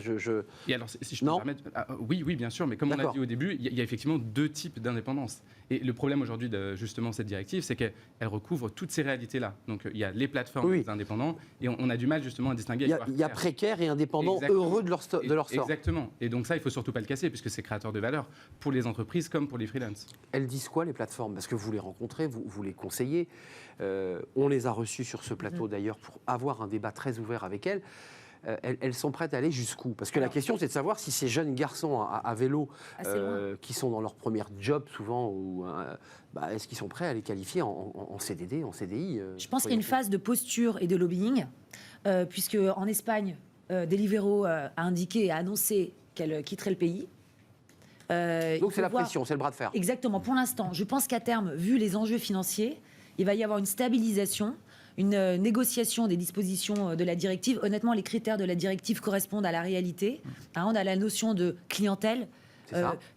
Et alors, si je peux me permettre, oui, bien sûr, mais comme on a dit au début, il y a effectivement deux types d'indépendance. Et le problème aujourd'hui de justement cette directive, c'est qu'elle recouvre toutes ces réalités-là. Donc il y a les plateformes des indépendants, et on a du mal justement à distinguer.
Il y a précaires et indépendants heureux de leur sort.
Exactement. Et donc ça, il ne faut surtout pas le casser, puisque c'est créateur de valeur pour les entreprises comme pour les freelances.
Elles disent quoi, les plateformes? Parce que vous les rencontrez, vous les conseillez. On les a reçues sur ce plateau d'ailleurs pour avoir un débat très ouvert avec elles. Elles sont prêtes à aller jusqu'où? Parce que la question, c'est de savoir si ces jeunes garçons à vélo qui sont dans leur premier job souvent, est-ce qu'ils sont prêts à les qualifier en CDD, en CDI?
Je pense qu'il y a une phase de posture et de lobbying, puisque en Espagne, Deliveroo a indiqué et a annoncé qu'elle quitterait le pays.
Donc c'est la pression, c'est le bras de fer.
Exactement. Pour l'instant, je pense qu'à terme, vu les enjeux financiers, il va y avoir une stabilisation, une négociation des dispositions de la directive. Honnêtement, les critères de la directive correspondent à la réalité. On a la notion de clientèle.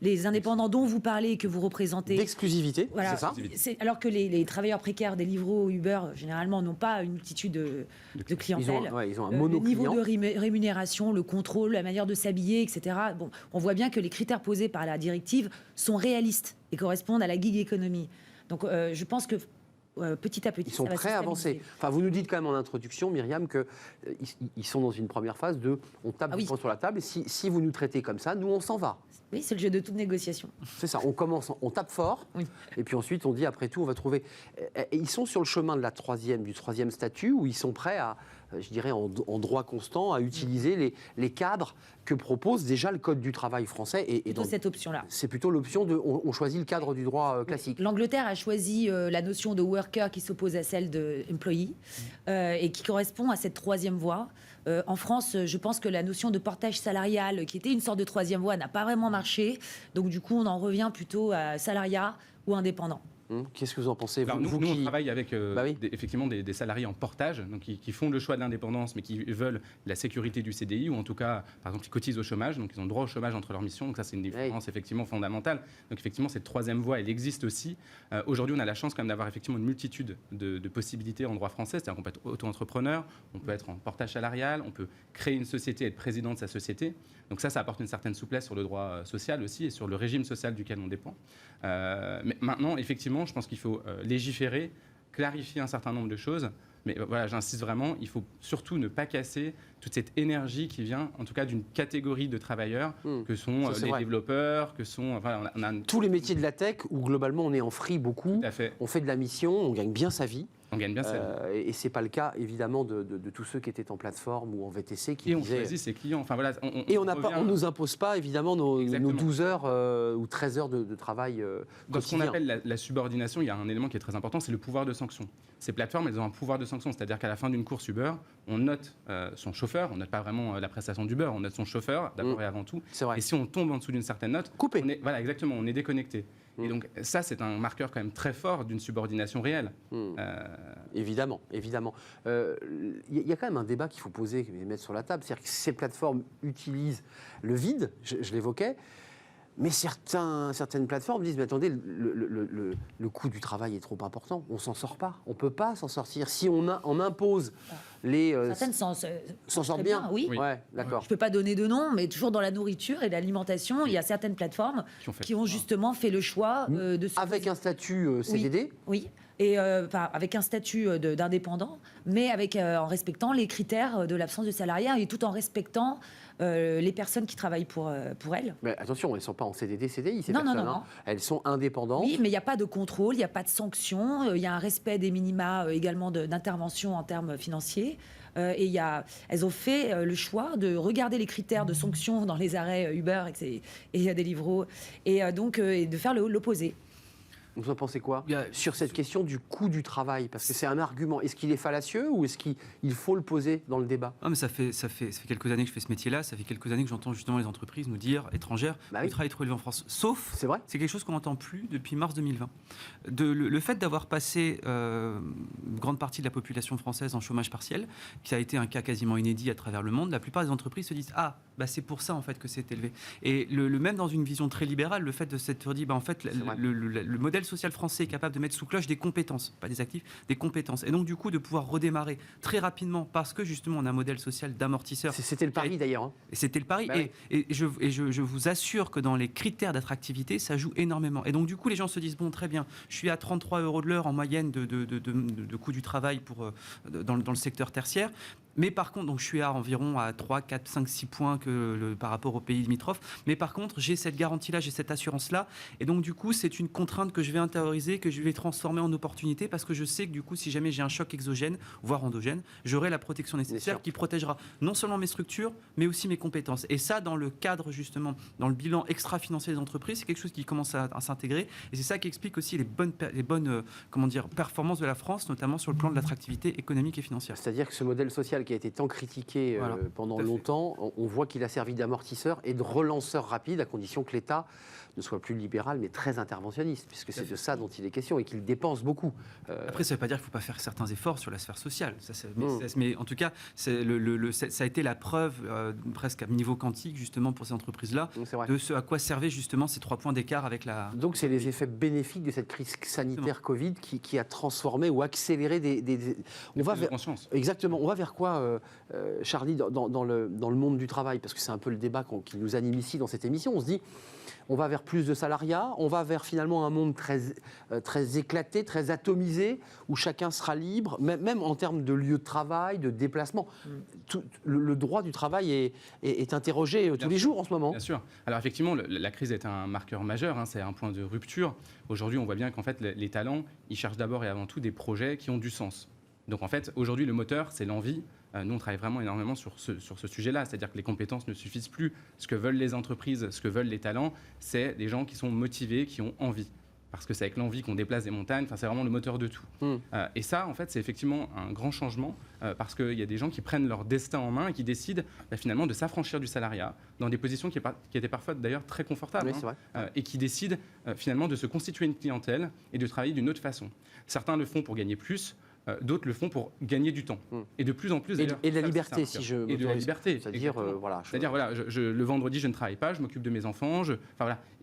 Les indépendants dont vous parlez et que vous représentez.
D'exclusivité,
voilà,
c'est ça.
alors que les travailleurs précaires des Deliveroo, Uber, généralement, n'ont pas une multitude de clientèle.
Ils ont un monoclient.
Le niveau de rémunération, le contrôle, la manière de s'habiller, etc. Bon, on voit bien que les critères posés par la directive sont réalistes et correspondent à la gig economy. Donc, je pense que petit à petit,
ils sont prêts à avancer. Enfin, vous nous dites quand même en introduction, Myriam, qu'ils sont dans une première phase de on tape du poing sur la table et si vous nous traitez comme ça, nous on s'en va.
Oui, c'est le jeu de toute négociation.
C'est ça, on tape fort, et puis ensuite on dit après tout on va trouver. Et ils sont sur le chemin de du troisième statut où ils sont prêts à, je dirais en droit constant, à utiliser les cadres que propose déjà le Code du travail français. Et
dans cette option-là.
C'est plutôt l'option de on choisit le cadre du droit classique.
L'Angleterre a choisi la notion de worker qui s'oppose à celle de employee et qui correspond à cette troisième voie. En France, je pense que la notion de portage salarial, qui était une sorte de troisième voie, n'a pas vraiment marché. Donc du coup, on en revient plutôt à salariat ou indépendant.
Qu'est-ce que vous en pensez?
Alors, nous, on travaille avec effectivement des salariés en portage, donc qui font le choix de l'indépendance, mais qui veulent la sécurité du CDI, ou en tout cas, par exemple, qui cotisent au chômage, donc ils ont droit au chômage entre leurs missions. Donc ça, c'est une différence effectivement fondamentale. Donc effectivement, cette troisième voie, elle existe aussi. Aujourd'hui, on a la chance quand même d'avoir effectivement une multitude de possibilités en droit français. C'est-à-dire qu'on peut être auto-entrepreneur, on peut être en portage salarial, on peut créer une société, être président de sa société. Donc ça apporte une certaine souplesse sur le droit social aussi et sur le régime social duquel on dépend. Mais maintenant, effectivement, je pense qu'il faut légiférer, clarifier un certain nombre de choses. Mais voilà, j'insiste vraiment, il faut surtout ne pas casser toute cette énergie qui vient, en tout cas, d'une catégorie de travailleurs que sont les développeurs, que sont... Voilà, on a
tous les métiers de la tech où globalement on est en free beaucoup, on fait de la mission, on gagne bien sa vie.
On gagne bien sa vie.
Et ce n'est pas le cas, évidemment, de tous ceux qui étaient en plateforme ou en VTC. Qui
on choisit ses clients. Enfin, voilà, on
ne nous impose pas, évidemment, nos 12 heures ou 13 heures de travail
dans ce qu'on appelle la subordination, il y a un élément qui est très important, c'est le pouvoir de sanction. Ces plateformes, elles ont un pouvoir de sanction, c'est-à-dire qu'à la fin d'une course Uber, on note son chauffeur, on note pas vraiment la prestation d'Uber, on note son chauffeur d'abord et avant tout.
Et
si on tombe en dessous d'une certaine note,
coupé.
Voilà, exactement, on est déconnecté. Et donc ça, c'est un marqueur quand même très fort d'une subordination réelle.
Évidemment. Il y a quand même un débat qu'il faut poser et mettre sur la table. C'est-à-dire que ces plateformes utilisent le vide, je l'évoquais. Mais certaines plateformes disent, mais attendez, le coût du travail est trop important, on s'en sort pas, on peut pas s'en sortir. Si on impose les...
Certaines s'en
sortent bien.
Oui.
Ouais, d'accord.
Je ne peux pas donner de nom, mais toujours dans la nourriture et l'alimentation, il y a certaines plateformes qui ont justement fait le choix de...
Avec un statut CDD.
Oui. Et avec un statut d'indépendant, mais en respectant les critères de l'absence de salariat et tout en respectant les personnes qui travaillent pour elles.
Mais attention, elles ne sont pas en CDD, CDI, ces
Non,
personnes.
non.
Elles sont indépendantes.
Oui, mais il n'y a pas de contrôle, il n'y a pas de sanction, il y a un respect des minima également d'intervention en termes financiers. Et elles ont fait le choix de regarder les critères de sanctions dans les arrêts Uber et Deliveroo, et donc de faire l'opposé.
Vous en pensez quoi sur cette question du coût du travail? Parce que c'est un argument. Est-ce qu'il est fallacieux ou est-ce qu'il faut le poser dans le débat?
Non, mais ça fait quelques années que je fais ce métier-là. Ça fait quelques années que j'entends justement les entreprises nous dire, étrangères, le travail est trop élevé en France. Sauf,
c'est vrai,
c'est quelque chose qu'on n'entend plus depuis mars 2020. Le fait d'avoir passé une grande partie de la population française en chômage partiel, qui a été un cas quasiment inédit à travers le monde, la plupart des entreprises se disent c'est pour ça en fait que c'est élevé. Et même dans une vision très libérale, le fait de s'être dit en fait le modèle social français est capable de mettre sous cloche des compétences, pas des actifs, des compétences. Et donc du coup de pouvoir redémarrer très rapidement parce que justement on a un modèle social d'amortisseur.
C'était le pari d'ailleurs. Hein.
C'était le pari.
Oui.
Et je vous assure que dans les critères d'attractivité, ça joue énormément. Et donc du coup les gens se disent très bien, je suis à 33 € de l'heure en moyenne de coût du travail dans le secteur tertiaire. Mais par contre, donc je suis environ à 3, 4, 5, 6 points par rapport aux pays limitrophes. Mais par contre, j'ai cette garantie-là, j'ai cette assurance-là. Et donc, du coup, c'est une contrainte que je vais intérioriser, que je vais transformer en opportunité parce que je sais que, du coup, si jamais j'ai un choc exogène, voire endogène, j'aurai la protection nécessaire qui protégera non seulement mes structures, mais aussi mes compétences. Et ça, dans le cadre, justement, dans le bilan extra-financier des entreprises, c'est quelque chose qui commence à s'intégrer. Et c'est ça qui explique aussi les bonnes performances de la France, notamment sur le plan de l'attractivité économique et financière.
C'est-à-dire que ce modèle social qui a été tant critiqué pendant longtemps, on voit qu'il a servi d'amortisseur et de relanceur rapide à condition que l'État ne soit plus libéral mais très interventionniste, puisque c'est de ça dont il est question et qu'il dépense beaucoup.
Après, ça ne veut pas dire qu'il ne faut pas faire certains efforts sur la sphère sociale. Mais en tout cas, ça a été la preuve presque à niveau quantique justement pour ces entreprises-là de ce à quoi servaient justement ces 3 points d'écart avec la...
Donc c'est les effets bénéfiques de cette crise sanitaire Covid qui a transformé ou accéléré on va vers...
conscience.
Exactement. On va vers quoi, Charlie, dans le monde du travail? Parce que c'est un peu le débat qui nous anime ici dans cette émission. On se dit, on va vers plus de salariat, on va vers finalement un monde très éclaté, très atomisé, où chacun sera libre, même en termes de lieu de travail, de déplacement. Le droit du travail est interrogé tous les jours en ce moment.
Bien sûr. Alors effectivement, la crise est un marqueur majeur, c'est un point de rupture. Aujourd'hui, on voit bien qu'en fait, les talents, ils cherchent d'abord et avant tout des projets qui ont du sens. Donc en fait, aujourd'hui, le moteur, c'est l'envie. Nous, on travaille vraiment énormément sur ce sujet-là, c'est-à-dire que les compétences ne suffisent plus. Ce que veulent les entreprises, ce que veulent les talents, c'est des gens qui sont motivés, qui ont envie. Parce que c'est avec l'envie qu'on déplace des montagnes, c'est vraiment le moteur de tout. Et ça, en fait, c'est effectivement un grand changement, parce qu'il y a des gens qui prennent leur destin en main et qui décident finalement de s'affranchir du salariat, dans des positions qui étaient parfois d'ailleurs très confortables, et qui décident finalement de se constituer une clientèle et de travailler d'une autre façon. Certains le font pour gagner plus, d'autres le font pour gagner du temps. Et de plus en plus...
Et de la liberté, si je...
Et de la liberté.
C'est-à-dire,
C'est-à-dire, le vendredi, je ne travaille pas, je m'occupe de mes enfants.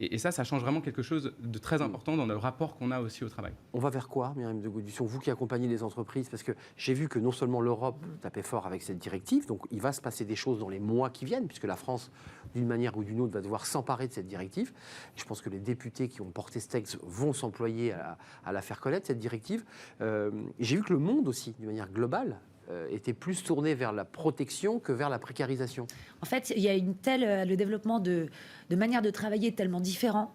Et ça change vraiment quelque chose de très important dans le rapport qu'on a aussi au travail.
On va vers quoi, Myriam de Gaudussian, vous qui accompagnez les entreprises? Parce que j'ai vu que non seulement l'Europe tapait fort avec cette directive, donc il va se passer des choses dans les mois qui viennent, puisque la France, d'une manière ou d'une autre, va devoir s'emparer de cette directive. Je pense que les députés qui ont porté ce texte vont s'employer à la faire connaître, cette directive. J'ai vu que le monde aussi, d'une manière globale, était plus tourné vers la protection que vers la précarisation.
En fait, il y a le développement de manières de travailler tellement différents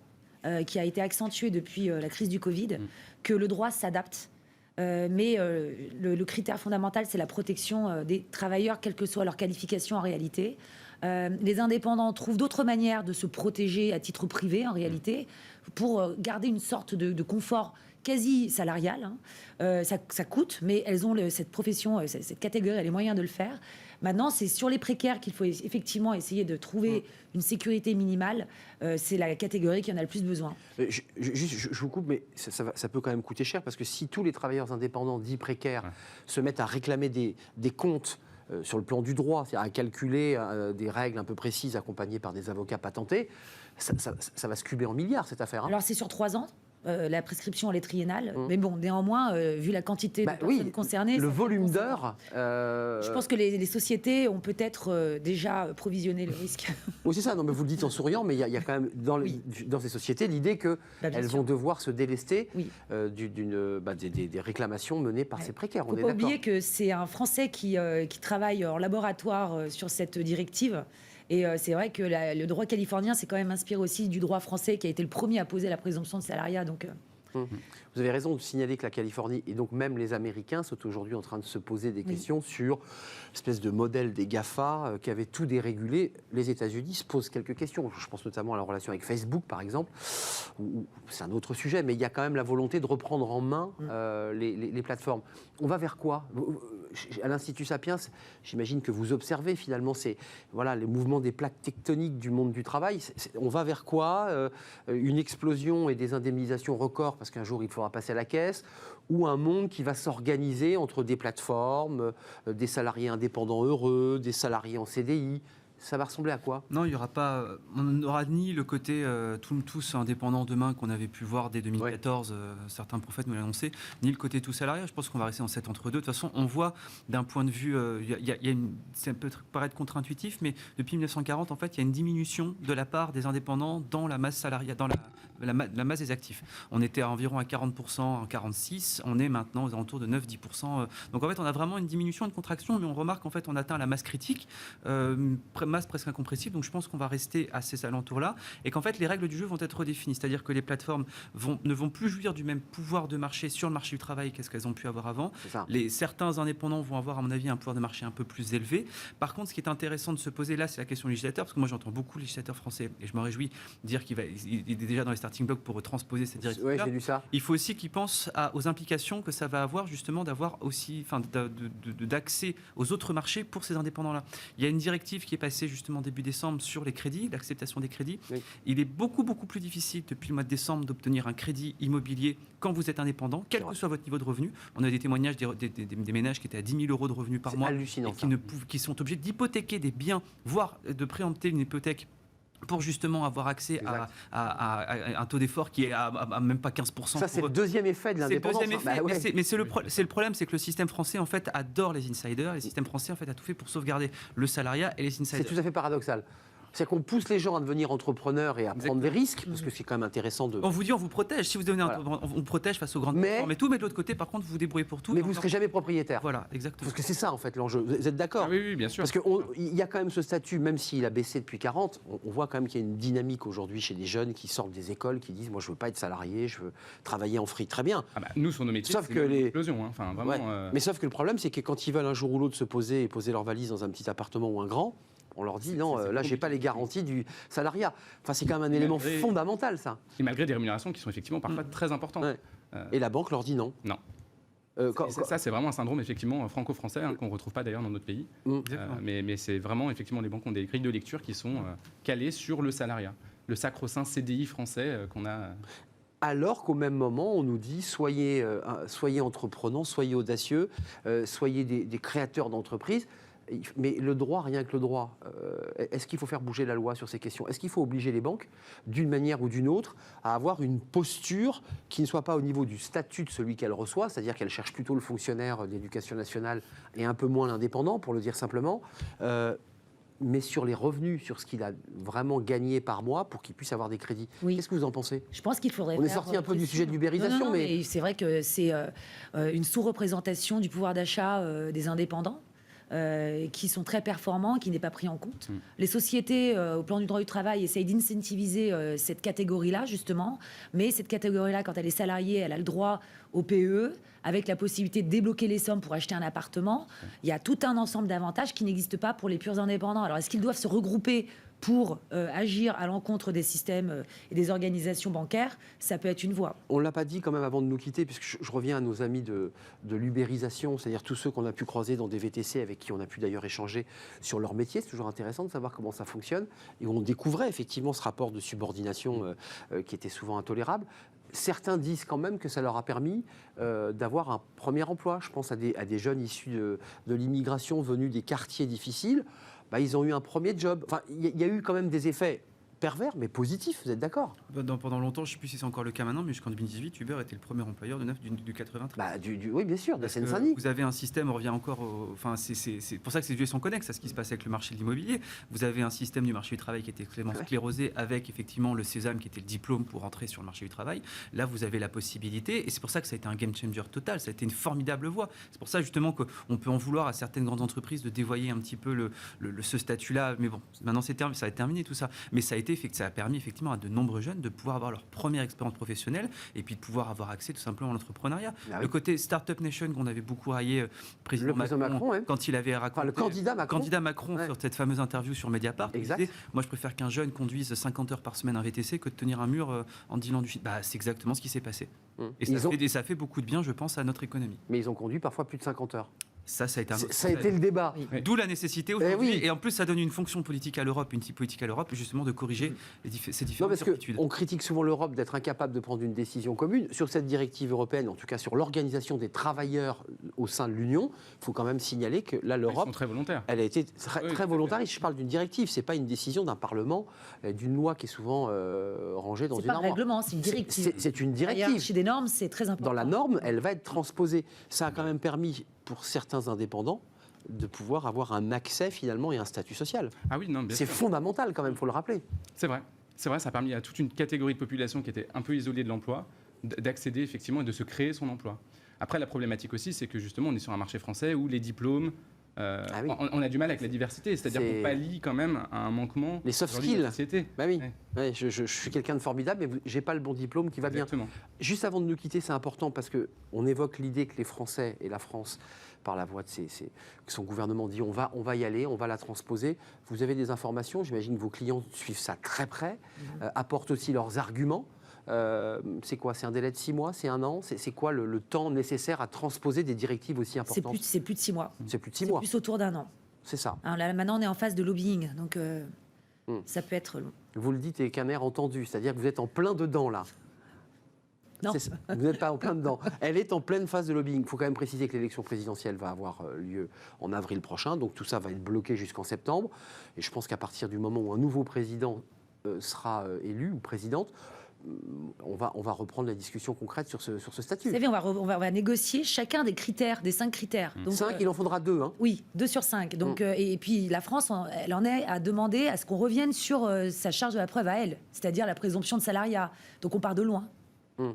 qui a été accentué depuis la crise du Covid, que le droit s'adapte. Mais le critère fondamental, c'est la protection des travailleurs, quelle que soit leur qualification en réalité. Les indépendants trouvent d'autres manières de se protéger à titre privé, en réalité, pour garder une sorte de confort quasi salarial. Ça coûte, mais elles ont cette profession, cette catégorie, a les moyens de le faire. Maintenant, c'est sur les précaires qu'il faut effectivement essayer de trouver une sécurité minimale. C'est la catégorie qui en a le plus besoin.
Je vous coupe, mais ça peut quand même coûter cher, parce que si tous les travailleurs indépendants dits précaires se mettent à réclamer des comptes sur le plan du droit, c'est-à-dire à calculer des règles un peu précises accompagnées par des avocats patentés, ça va se cuber en milliards cette affaire.
Alors c'est sur 3 ans. La prescription elle est triennale, mais bon, néanmoins, vu la quantité de personnes concernées,
le volume d'heures.
Je pense que les sociétés ont peut-être déjà provisionné le risque.
Oui, c'est ça. Non, mais vous le dites en souriant, mais il y a quand même dans ces sociétés l'idée qu'elles vont devoir se délester des réclamations menées par ces précaires.
Il ne faut pas oublier que c'est un Français qui travaille en laboratoire sur cette directive. Et c'est vrai que le droit californien s'est quand même inspiré aussi du droit français qui a été le premier à poser la présomption de salariat. Donc,
Vous avez raison de signaler que la Californie et donc même les Américains sont aujourd'hui en train de se poser des questions sur l'espèce de modèle des GAFA qui avait tout dérégulé. Les États-Unis se posent quelques questions. Je pense notamment à la relation avec Facebook, par exemple, où c'est un autre sujet, mais il y a quand même la volonté de reprendre en main les plateformes. On va vers quoi ? À l'Institut Sapiens, j'imagine que vous observez finalement les mouvements des plaques tectoniques du monde du travail. On va vers quoi ? Une explosion et des indemnisations records parce qu'un jour il faudra passer à la caisse, ou un monde qui va s'organiser entre des plateformes, des salariés indépendants heureux, des salariés en CDI. Ça va ressembler à quoi ?
Non, il y aura pas. On n'aura ni le côté tous indépendants demain qu'on avait pu voir dès 2014, certains prophètes nous l'annonçaient, ni le côté tout salariat. Je pense qu'on va rester dans cet entre-deux. De toute façon, on voit d'un point de vue, ça peut paraître contre-intuitif, mais depuis 1940, en fait, il y a une diminution de la part des indépendants dans la masse salariale, dans la masse des actifs. On était à environ à 40% en 46, on est maintenant aux alentours de 9-10%. Donc en fait, on a vraiment une diminution, une contraction, mais on remarque qu'en fait, on atteint la masse critique, masse presque incompressible. Donc je pense qu'on va rester à ces alentours-là et qu'en fait, les règles du jeu vont être redéfinies. C'est-à-dire que les plateformes ne vont plus jouir du même pouvoir de marché sur le marché du travail qu'est-ce qu'elles ont pu avoir avant. Certains indépendants vont avoir, à mon avis, un pouvoir de marché un peu plus élevé. Par contre, ce qui est intéressant de se poser là, c'est la question du législateur, parce que moi, j'entends beaucoup le législateur français et je me réjouis de dire qu'il est déjà dans les starting blocks pour transposer cette directive.
Oui, j'ai lu ça.
Il faut aussi qu'ils pensent aux implications que ça va avoir justement d'avoir aussi, d'accès aux autres marchés pour ces indépendants-là. Il y a une directive qui est passée justement début décembre sur les crédits, l'acceptation des crédits. Oui. Il est beaucoup plus difficile depuis le mois de décembre d'obtenir un crédit immobilier quand vous êtes indépendant, quel que soit votre niveau de revenu. On a des témoignages des ménages qui étaient à 10 000 € de revenus par mois,
hallucinant,
et qui sont obligés d'hypothéquer des biens, voire de préempter une hypothèque pour justement avoir accès à un taux d'effort qui est à même pas 15%.
Ça, c'est le deuxième effet de l'indépendance.
Mais c'est le problème, c'est que le système français, en fait, adore les insiders. Le système français, en fait, a tout fait pour sauvegarder le salariat et les insiders.
C'est tout à fait paradoxal. C'est-à-dire qu'on pousse les gens à devenir entrepreneurs et à prendre des risques, parce que c'est quand même intéressant de...
On vous dit, on vous protège. Si vous devenez on vous protège face aux grandes plateformes et tout, mais de l'autre côté, par contre, vous vous débrouillez pour tout.
Mais vous ne serez jamais propriétaire.
Voilà, exactement.
Parce que c'est ça, en fait, l'enjeu. Vous êtes d'accord ?
Oui, bien sûr.
Parce qu'il y a quand même ce statut, même s'il a baissé depuis 40, on voit quand même qu'il y a une dynamique aujourd'hui chez des jeunes qui sortent des écoles, qui disent, moi, je ne veux pas être salarié, je veux travailler en free. Très bien.
Nous, sur nos métiers,
sauf
c'est
que
une explosion. Enfin, vraiment,
Mais sauf que le problème, c'est que quand ils veulent un jour ou l'autre se poser et poser leur valise dans un petit appartement ou un grand, on leur dit non, là, j'ai pas les garanties du salariat. Enfin, c'est quand même un élément fondamental, ça.
Et malgré des rémunérations qui sont effectivement parfois très importantes.
Ouais. Et la banque leur dit non.
Non. Ça, c'est vraiment un syndrome effectivement franco-français qu'on ne retrouve pas d'ailleurs dans notre pays. Mais c'est vraiment, effectivement, les banques ont des grilles de lecture qui sont calées sur le salariat. Le sacro-saint CDI français qu'on a...
Alors qu'au même moment, on nous dit soyez entreprenants, soyez audacieux, soyez des créateurs d'entreprises. Mais le droit, rien que le droit, est-ce qu'il faut faire bouger la loi sur ces questions ? Est-ce qu'il faut obliger les banques, d'une manière ou d'une autre, à avoir une posture qui ne soit pas au niveau du statut de celui qu'elle reçoit, c'est-à-dire qu'elle cherche plutôt le fonctionnaire d'éducation nationale et un peu moins l'indépendant, pour le dire simplement, mais sur les revenus, sur ce qu'il a vraiment gagné par mois pour qu'il puisse avoir des crédits. Oui. Qu'est-ce que vous en pensez ?
Je pense qu'il faudrait...
On est sorti un peu du sujet de l'ubérisation,
non, mais c'est vrai que c'est une sous-représentation du pouvoir d'achat des indépendants. Qui sont très performants, qui n'est pas pris en compte. Les sociétés, au plan du droit du travail, essayent d'incentiviser cette catégorie-là, justement. Mais cette catégorie-là, quand elle est salariée, elle a le droit au PE, avec la possibilité de débloquer les sommes pour acheter un appartement. Il y a tout un ensemble d'avantages qui n'existent pas pour les purs indépendants. Alors, est-ce qu'ils doivent se regrouper pour agir à l'encontre des systèmes et des organisations bancaires? Ça peut être une voie.
On ne l'a pas dit quand même avant de nous quitter, puisque je reviens à nos amis de l'ubérisation, c'est-à-dire tous ceux qu'on a pu croiser dans des VTC, avec qui on a pu d'ailleurs échanger sur leur métier. C'est toujours intéressant de savoir comment ça fonctionne. Et on découvrait effectivement ce rapport de subordination qui était souvent intolérable. certains disent quand même que ça leur a permis d'avoir un premier emploi. Je pense à des jeunes issus de l'immigration venus des quartiers difficiles. Ils ont eu un premier job. Enfin, il y a eu quand même des effets pervers, mais positifs, vous êtes d'accord?
Pendant longtemps, je ne sais plus si c'est encore le cas maintenant, mais jusqu'en 2018, Uber était le premier employeur du 93.
Oui, bien sûr, de
Parce que
Seine-Saint-Denis.
vous avez un système, on revient encore enfin, c'est pour ça que ces sujets sont connexes à ce qui se passe avec le marché de l'immobilier. Vous avez un système du marché du travail qui était extrêmement sclérosé, avec effectivement le sésame qui était le diplôme pour entrer sur le marché du travail. Là, vous avez la possibilité, et c'est pour ça que ça a été un game changer total, ça a été une formidable voie. C'est pour ça justement qu'on peut en vouloir à certaines grandes entreprises de dévoyer un petit peu ce statut-là. Mais bon, maintenant ça va être terminé tout ça. Mais ça a permis effectivement à de nombreux jeunes de pouvoir avoir leur première expérience professionnelle et puis de pouvoir avoir accès tout simplement à l'entrepreneuriat. Le côté Startup Nation qu'on avait beaucoup raillé président Macron quand il avait raconté,
le candidat Macron
sur cette fameuse interview sur Mediapart. Il disait, moi je préfère qu'un jeune conduise 50 heures par semaine un VTC que de tenir un mur en dealant du shit. C'est exactement ce qui s'est passé. Et ça fait beaucoup de bien, je pense, à notre économie.
Mais ils ont conduit parfois plus de 50 heures.
Ça a
été le débat.
Oui. D'où la nécessité aujourd'hui. Et en plus, ça donne une fonction politique à l'Europe, une politique à l'Europe, justement de corriger ces différentes certitudes.
On critique souvent l'Europe d'être incapable de prendre une décision commune. Sur cette directive européenne, en tout cas sur l'organisation des travailleurs au sein de l'Union, il faut quand même signaler que là, l'Europe...
Ils sont très volontaires.
Elle a été très volontariste. Je parle d'une directive, ce n'est pas une décision d'un Parlement, d'une loi qui est souvent rangée dans une armoire.
C'est pas un règlement, c'est une directive.
C'est une directive.
La hiérarchie des normes, c'est très important.
Dans la norme, elle va être transposée. Ça a quand même permis, pour certains indépendants, de pouvoir avoir un accès finalement et un statut social.
Ah oui, non, bien
c'est
sûr.
fondamental quand même, il faut le rappeler.
C'est vrai, ça a permis à toute une catégorie de population qui était un peu isolée de l'emploi d'accéder effectivement et de se créer son emploi. Après, la problématique aussi, c'est que justement, on est sur un marché français où les diplômes, on a du mal avec la diversité, c'est-à-dire qu'on pallie quand même à un manquement.
Les soft skills.
De la société.
Ouais, je suis quelqu'un de formidable, mais j'ai pas le bon diplôme qui va
Exactement.
bien. Juste avant de nous quitter, c'est important parce que on évoque l'idée que les Français et la France, par la voix de que son gouvernement dit on va y aller, on va la transposer. Vous avez des informations, j'imagine que vos clients suivent ça très près, apportent aussi leurs arguments. C'est quoi? C'est un délai de 6 mois? C'est 1 an? C'est quoi le temps nécessaire à transposer des directives aussi importantes?
C'est plus de 6 mois.
C'est plus de 6 mois.
C'est plus autour d'1 an.
C'est ça.
Alors là, maintenant, on est en phase de lobbying, donc ça peut être long.
Vous le dites avec un air entendu, c'est-à-dire que vous êtes en plein dedans là.
Non.
Vous n'êtes pas en plein dedans. Elle est en pleine phase de lobbying. Il faut quand même préciser que l'élection présidentielle va avoir lieu en avril prochain, donc tout ça va être bloqué jusqu'en septembre. Et je pense qu'à partir du moment où un nouveau président sera élu ou présidente, on va reprendre la discussion concrète sur ce statut.
Vous savez, on va négocier chacun des critères, des 5 critères. Donc,
5, il en faudra 2. Hein.
Oui, 2 sur 5. Donc, et puis la France, elle en est à demander à ce qu'on revienne sur sa charge de la preuve à elle, c'est-à-dire la présomption de salariat. Donc on part de loin.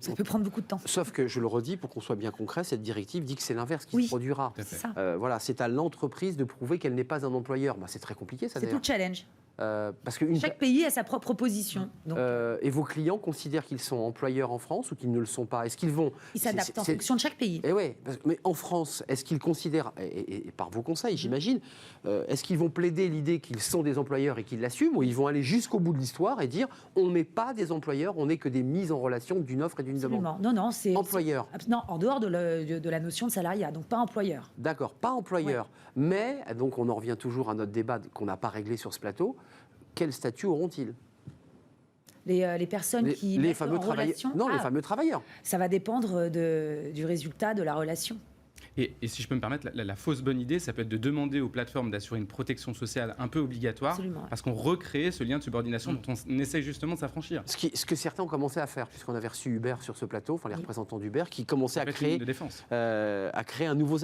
Ça peut prendre beaucoup de temps.
Sauf que, je le redis, pour qu'on soit bien concret, cette directive dit que c'est l'inverse qui se produira.
C'est ça.
Voilà, c'est à l'entreprise de prouver qu'elle n'est pas un employeur. C'est très compliqué, ça,
c'est tout le challenge.
Parce que
chaque pays a sa propre position. Donc,
et vos clients considèrent qu'ils sont employeurs en France ou qu'ils ne le sont pas? Est-ce qu'ils vont...
Ils s'adaptent en fonction de chaque pays.
Et ouais, mais en France, est-ce qu'ils considèrent, et par vos conseils, j'imagine, est-ce qu'ils vont plaider l'idée qu'ils sont des employeurs et qu'ils l'assument, ou ils vont aller jusqu'au bout de l'histoire et dire on n'est pas des employeurs, on n'est que des mises en relation d'une offre et d'une demande?
Non, c'est
employeur.
Non, en dehors de la notion de salariat, donc pas employeur.
D'accord, pas employeur. Ouais. Mais, donc on en revient toujours à notre débat qu'on n'a pas réglé sur ce plateau, quel statut auront-ils?
Les personnes qui
les
mettent
fameux
en relation.
Non, les fameux travailleurs.
Ça va dépendre du résultat de la relation.
Et si je peux me permettre, la fausse bonne idée, ça peut être de demander aux plateformes d'assurer une protection sociale un peu obligatoire,
absolument,
parce qu'on recrée ce lien de subordination dont on essaie justement de s'affranchir.
Ce que certains ont commencé à faire, puisqu'on avait reçu Uber sur ce plateau, enfin les représentants d'Uber, qui commençaient à créer un nouveau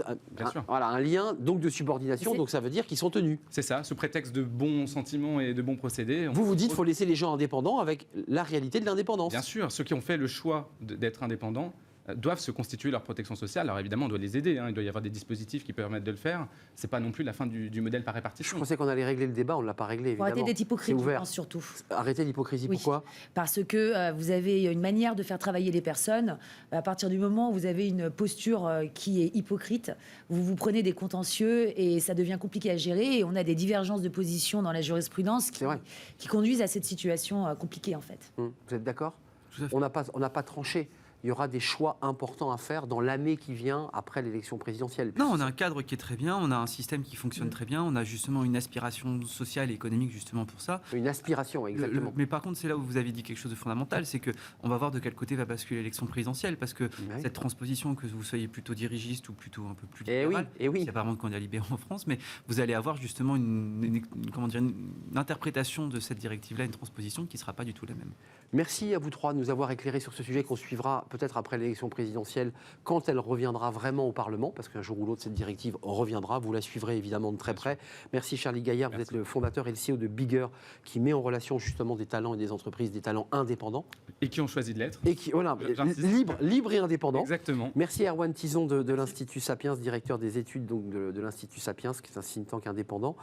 un lien donc de subordination, donc ça veut dire qu'ils sont tenus.
C'est ça, sous prétexte de bons sentiments et de bons procédés.
Vous dites qu'il faut laisser les gens indépendants avec la réalité de l'indépendance.
Bien sûr, ceux qui ont fait le choix d'être indépendants doivent se constituer leur protection sociale. Alors évidemment, on doit les aider, il doit y avoir des dispositifs qui permettent de le faire. C'est pas non plus la fin du modèle par répartition.
Je pensais qu'on allait régler le débat, on ne l'a pas réglé, évidemment.
Arrêter d'être hypocrite, je pense, surtout.
Arrêter l'hypocrisie, pourquoi?
Parce que vous avez une manière de faire travailler les personnes. À partir du moment où vous avez une posture qui est hypocrite, vous prenez des contentieux et ça devient compliqué à gérer. Et on a des divergences de position dans la jurisprudence qui conduisent à cette situation compliquée, en fait.
Vous êtes d'accord? On n'a pas tranché. il y aura des choix importants à faire dans l'année qui vient après l'élection présidentielle.
Non, on a un cadre qui est très bien, on a un système qui fonctionne très bien, on a justement une aspiration sociale et économique justement pour ça.
Une aspiration, exactement.
Mais par contre, c'est là où vous avez dit quelque chose de fondamental, c'est qu'on va voir de quel côté va basculer l'élection présidentielle, parce que cette transposition, que vous soyez plutôt dirigiste ou plutôt un peu plus libéral, il n'y a pas vraiment de candidat libéraux en France, mais vous allez avoir justement une interprétation de cette directive-là, une transposition qui ne sera pas du tout la même.
Merci à vous trois de nous avoir éclairés sur ce sujet qu'on suivra peut-être après l'élection présidentielle, quand elle reviendra vraiment au Parlement, parce qu'un jour ou l'autre, cette directive reviendra. Vous la suivrez évidemment de très près. Merci Charlie Gaillard, vous êtes le fondateur et le CEO de Bigger, qui met en relation justement des talents et des entreprises, des talents indépendants.
Et qui ont choisi de l'être.
Et qui, voilà, libre et indépendant.
Exactement.
Merci à Erwan Tison de l'Institut Sapiens, directeur des études donc de l'Institut Sapiens, qui est un think tank indépendant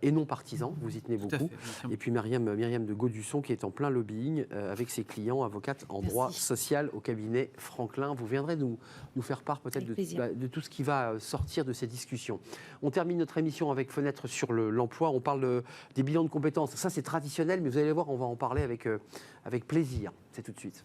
et non partisan, vous y tenez beaucoup. Et puis Myriam de Gaudusson, qui est en plein lobbying avec ses clients, avocate en droit social au cabinet Franklin. Vous viendrez nous faire part peut-être de tout ce qui va sortir de ces discussions. On termine notre émission avec Fenêtre sur l'emploi. On parle des bilans de compétences. Ça, c'est traditionnel, mais vous allez voir, on va en parler avec plaisir. C'est tout de suite.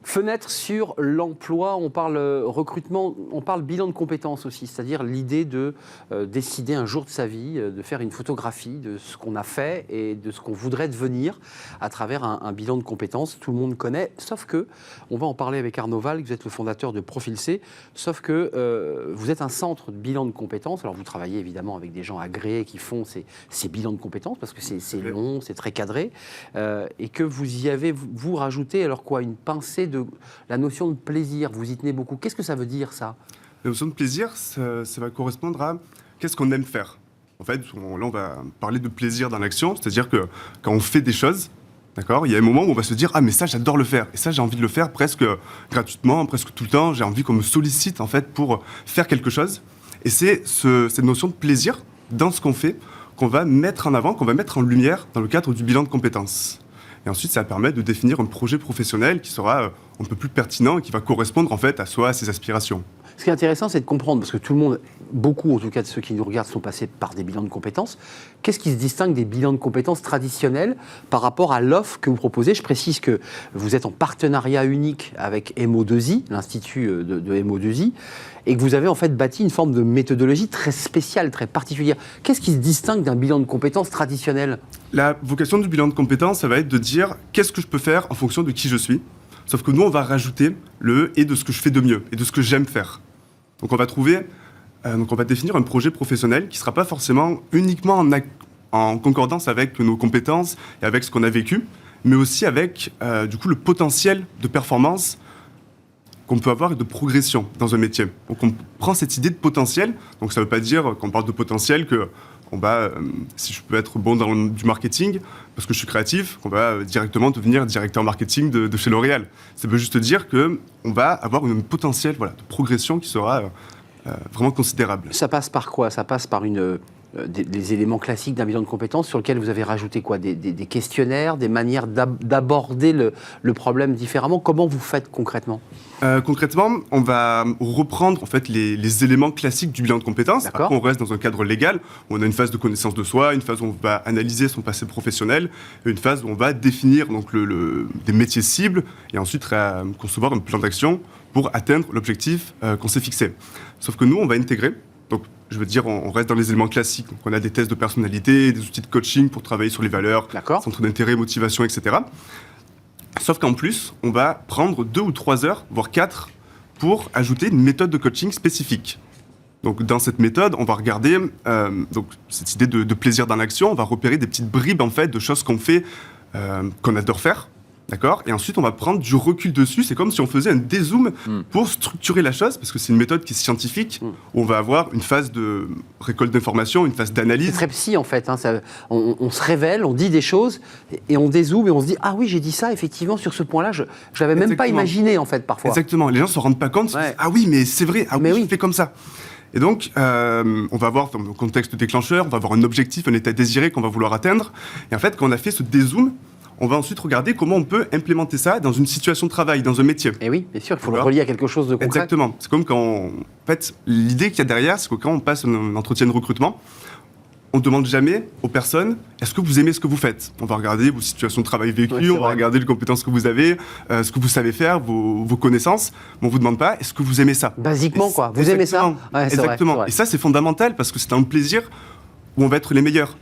Fenêtre sur l'emploi, on parle recrutement, on parle bilan de compétences aussi, c'est-à-dire l'idée de décider un jour de sa vie, de faire une photographie de ce qu'on a fait et de ce qu'on voudrait devenir à travers un bilan de compétences. Tout le monde connaît, sauf que, on va en parler avec Arnaud Valls, vous êtes le fondateur de Profil C, sauf que vous êtes un centre de bilan de compétences. Alors vous travaillez évidemment avec des gens agréés qui font ces bilans de compétences parce que c'est long, c'est très cadré, et que vous y avez, vous rajoutez alors quoi, une pincée de la notion de plaisir, vous y tenez beaucoup. Qu'est-ce que ça veut dire, ça ?
La notion de plaisir, ça va correspondre à qu'est-ce qu'on aime faire. En fait, là, on va parler de plaisir dans l'action, c'est-à-dire que quand on fait des choses, d'accord, il y a un moment où on va se dire « Ah, mais ça, j'adore le faire. Et ça, j'ai envie de le faire presque gratuitement, presque tout le temps. J'ai envie qu'on me sollicite, en fait, pour faire quelque chose. » Et c'est cette notion de plaisir dans ce qu'on fait qu'on va mettre en avant, qu'on va mettre en lumière dans le cadre du bilan de compétences. Et ensuite, ça permet de définir un projet professionnel qui sera un peu plus pertinent et qui va correspondre en fait à soi, à ses aspirations.
Ce qui est intéressant, c'est de comprendre, parce que tout le monde, beaucoup en tout cas de ceux qui nous regardent, sont passés par des bilans de compétences. Qu'est-ce qui se distingue des bilans de compétences traditionnels par rapport à l'offre que vous proposez ? Je précise que vous êtes en partenariat unique avec MO2I, l'Institut de MO2I, et que vous avez en fait bâti une forme de méthodologie très spéciale, très particulière. Qu'est-ce qui se distingue d'un bilan de compétences traditionnel ?
La vocation du bilan de compétences, ça va être de dire qu'est-ce que je peux faire en fonction de qui je suis. Sauf que nous, on va rajouter le « et » de ce que je fais de mieux, et de ce que j'aime faire. Donc on va définir un projet professionnel qui ne sera pas forcément uniquement en concordance avec nos compétences et avec ce qu'on a vécu, mais aussi avec du coup, le potentiel de performance qu'on peut avoir et de progression dans un métier. Donc on prend cette idée de potentiel, donc ça ne veut pas dire qu'on parle de potentiel que si je peux être bon dans du marketing, parce que je suis créatif, qu'on va directement devenir directeur marketing de chez L'Oréal. Ça veut juste dire qu'on va avoir un potentiel de progression qui sera vraiment considérable.
Ça passe par quoi ? Ça passe par des éléments classiques d'un bilan de compétences sur lequel vous avez rajouté quoi ? Des questionnaires, des manières d'aborder le problème différemment. Comment vous faites concrètement ?
Concrètement, on va reprendre en fait les éléments classiques du bilan de compétences. Après, on reste dans un cadre légal où on a une phase de connaissance de soi, une phase où on va analyser son passé professionnel, et une phase où on va définir donc, des métiers cibles et ensuite concevoir un plan d'action pour atteindre l'objectif qu'on s'est fixé. Sauf que nous, on va intégrer, donc je veux dire, on reste dans les éléments classiques. Donc, on a des tests de personnalité, des outils de coaching pour travailler sur les valeurs, centre d'intérêt, motivation, etc. Sauf qu'en plus, on va prendre 2 ou 3 heures, voire 4, pour ajouter une méthode de coaching spécifique. Donc, dans cette méthode, on va regarder donc, cette idée de plaisir dans l'action. On va repérer des petites bribes en fait, de choses qu'on fait, qu'on adore faire. D'accord ? Et ensuite, on va prendre du recul dessus. C'est comme si on faisait un dézoom pour structurer la chose, parce que c'est une méthode qui est scientifique, où on va avoir une phase de récolte d'informations, une phase d'analyse.
C'est très psy, en fait. Hein, on se révèle, on dit des choses, et on dézoome, et on se dit « Ah oui, j'ai dit ça, effectivement, sur ce point-là, je n'avais même pas imaginé, en fait, parfois. »
Exactement. Les gens ne se rendent pas compte. Ouais. Ah oui, mais c'est vrai. Ah oui, je fais comme ça. Et donc, on va avoir, dans le contexte déclencheur, on va avoir un objectif, un état désiré qu'on va vouloir atteindre. Et en fait, quand on a fait ce dézoom, on va ensuite regarder comment on peut implémenter ça dans une situation de travail, dans un métier.
Et oui, bien sûr, il faut le relier à quelque chose de concret.
Exactement. C'est comme en fait, l'idée qu'il y a derrière, c'est que quand on passe un entretien de recrutement, on ne demande jamais aux personnes « Est-ce que vous aimez ce que vous faites ?» On va regarder vos situations de travail vécues, on va regarder les compétences que vous avez, ce que vous savez faire, vos connaissances. Mais on ne vous demande pas « Est-ce que vous aimez ça ?»
Basiquement, quoi. Vous aimez ça?
Exactement.
Vrai.
Et ça, c'est fondamental parce que c'est un plaisir où on va être les meilleurs,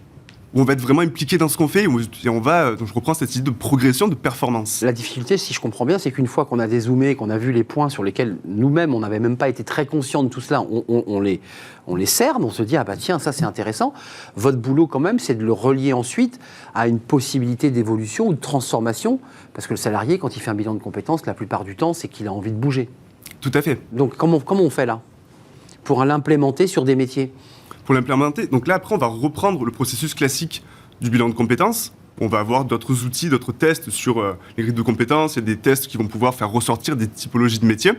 où on va être vraiment impliqué dans ce qu'on fait, et on va, donc je reprends cette idée de progression, de performance.
La difficulté, si je comprends bien, c'est qu'une fois qu'on a dézoomé, qu'on a vu les points sur lesquels nous-mêmes, on n'avait même pas été très conscients de tout cela, on les cerne, on se dit, ah bah tiens, ça c'est intéressant. Votre boulot quand même, c'est de le relier ensuite à une possibilité d'évolution ou de transformation, parce que le salarié, quand il fait un bilan de compétences, la plupart du temps, c'est qu'il a envie de bouger.
Tout à fait.
Donc comment on fait là pour l'implémenter sur des métiers?
Pour l'implémenter, donc là après on va reprendre le processus classique du bilan de compétences. On va avoir d'autres outils, d'autres tests sur les grilles de compétences, il y a des tests qui vont pouvoir faire ressortir des typologies de métiers.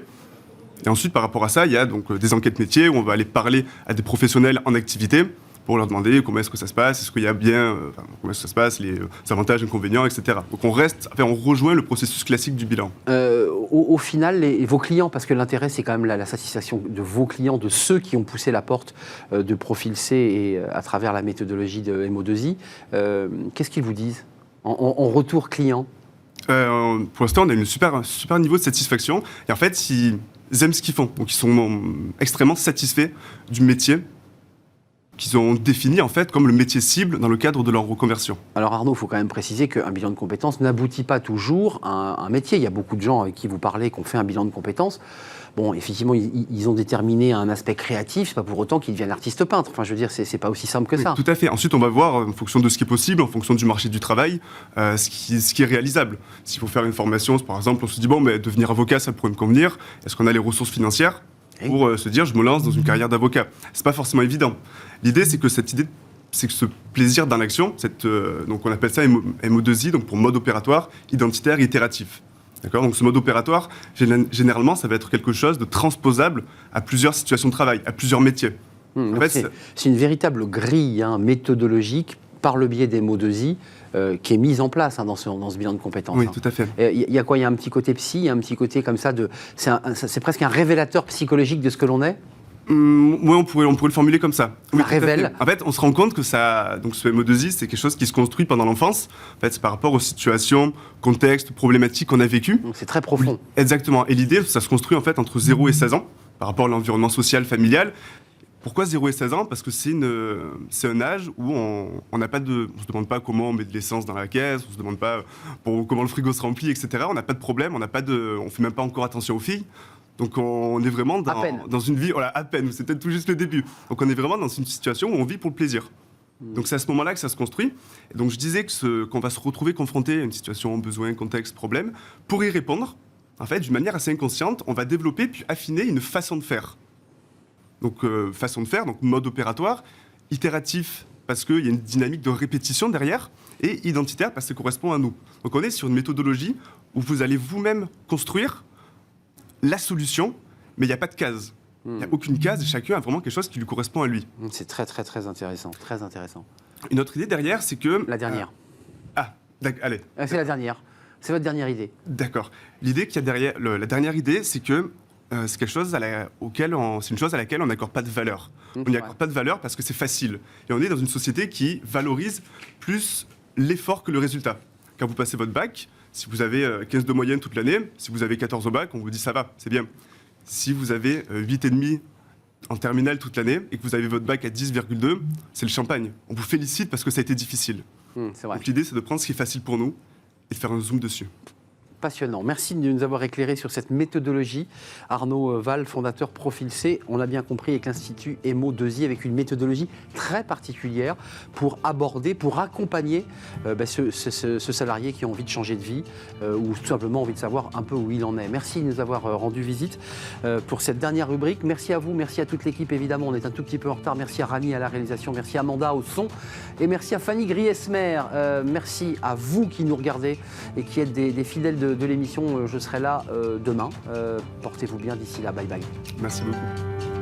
Et ensuite par rapport à ça, il y a donc des enquêtes métiers où on va aller parler à des professionnels en activité pour leur demander comment est-ce que ça se passe, est-ce qu'il y a bien, comment est-ce que ça se passe, les avantages, inconvénients, etc. Donc on rejoint le processus classique du bilan.
Au final, vos clients, parce que l'intérêt c'est quand même la satisfaction de vos clients, de ceux qui ont poussé la porte de Profil C et à travers la méthodologie de MO2I, qu'est-ce qu'ils vous disent en retour client?
Pour l'instant, on a un super niveau de satisfaction. Et en fait, ils aiment ce qu'ils font. Donc ils sont extrêmement satisfaits du métier qu'ils ont défini en fait comme le métier cible dans le cadre de leur reconversion.
Alors Arnaud, il faut quand même préciser qu'un bilan de compétences n'aboutit pas toujours à un métier. Il y a beaucoup de gens avec qui vous parlez qui ont fait un bilan de compétences. Bon, effectivement, ils ont déterminé un aspect créatif, c'est pas pour autant qu'ils deviennent artistes peintres. Enfin, je veux dire, c'est pas aussi simple que ça.
Tout à fait. Ensuite, on va voir, en fonction de ce qui est possible, en fonction du marché du travail, ce qui est réalisable. S'il faut faire une formation, par exemple, on se dit, bon, mais devenir avocat, ça pourrait me convenir. Est-ce qu'on a les ressources financières pour se dire, je me lance dans une carrière d'avocat? C'est pas forcément évident. L'idée, c'est que ce plaisir dans l'action, donc on appelle ça MO2I, donc pour mode opératoire, identitaire et itératif. D'accord ? Donc ce mode opératoire, généralement, ça va être quelque chose de transposable à plusieurs situations de travail, à plusieurs métiers.
En fait, c'est une véritable grille méthodologique par le biais des MO2I qui est mise en place dans ce bilan de compétences.
Oui, tout à fait.
Il y a quoi? Il y a un petit côté psy, il y a un petit côté comme ça, c'est presque un révélateur psychologique de ce que l'on est?
Oui, on pourrait le formuler comme ça.
Ça révèle.
En fait, on se rend compte que donc ce MO2I, c'est quelque chose qui se construit pendant l'enfance. En fait, c'est par rapport aux situations, contextes, problématiques qu'on a vécues. Donc
c'est très profond.
Exactement. Et l'idée, ça se construit en fait entre 0 et 16 ans, par rapport à l'environnement social, familial. Pourquoi 0 et 16 ans? Parce que c'est un âge où on n'a pas on se demande pas comment on met de l'essence dans la caisse, on se demande pas comment le frigo se remplit, etc. On n'a pas de problème, on fait même pas encore attention aux filles. Donc on est vraiment dans une vie, voilà, à peine, c'est peut-être tout juste le début. Donc on est vraiment dans une situation où on vit pour le plaisir. Donc c'est à ce moment-là que ça se construit. Et donc je disais qu'on va se retrouver confronté à une situation, besoin, contexte, problème. Pour y répondre, en fait, d'une manière assez inconsciente, on va développer puis affiner une façon de faire. Donc façon de faire, donc mode opératoire, itératif parce qu'il y a une dynamique de répétition derrière, et identitaire parce que ça correspond à nous. Donc on est sur une méthodologie où vous allez vous-même construire la solution, mais il n'y a pas de case. Il n'y a aucune case et chacun a vraiment quelque chose qui lui correspond à lui.
C'est très, très, très intéressant. Très intéressant.
Une autre idée derrière, c'est que...
La dernière.
Allez.
C'est la dernière. C'est votre dernière idée.
D'accord. L'idée qu'il y a derrière... La dernière idée, c'est que c'est quelque chose c'est une chose à laquelle on n'accorde pas de valeur. On n'y accorde pas de valeur parce que c'est facile. Et on est dans une société qui valorise plus l'effort que le résultat. Quand vous passez votre bac, si vous avez 15 de moyenne toute l'année, si vous avez 14 au bac, on vous dit ça va, c'est bien. Si vous avez 8,5 en terminale toute l'année et que vous avez votre bac à 10,2, c'est le champagne. On vous félicite parce que ça a été difficile.
C'est vrai.
Donc l'idée, c'est de prendre ce qui est facile pour nous et de faire un zoom dessus.
Passionnant. Merci de nous avoir éclairé sur cette méthodologie. Arnaud Val, fondateur Profil C, on l'a bien compris, avec l'Institut MO2I, avec une méthodologie très particulière pour aborder, pour accompagner ce salarié qui a envie de changer de vie ou tout simplement envie de savoir un peu où il en est. Merci de nous avoir rendu visite pour cette dernière rubrique. Merci à vous, merci à toute l'équipe évidemment, on est un tout petit peu en retard. Merci à Rami à la réalisation, merci à Amanda au son et merci à Fanny Griesmer. Merci à vous qui nous regardez et qui êtes des fidèles de l'émission. Je serai là demain. Portez-vous bien d'ici là. Bye bye.
Merci beaucoup.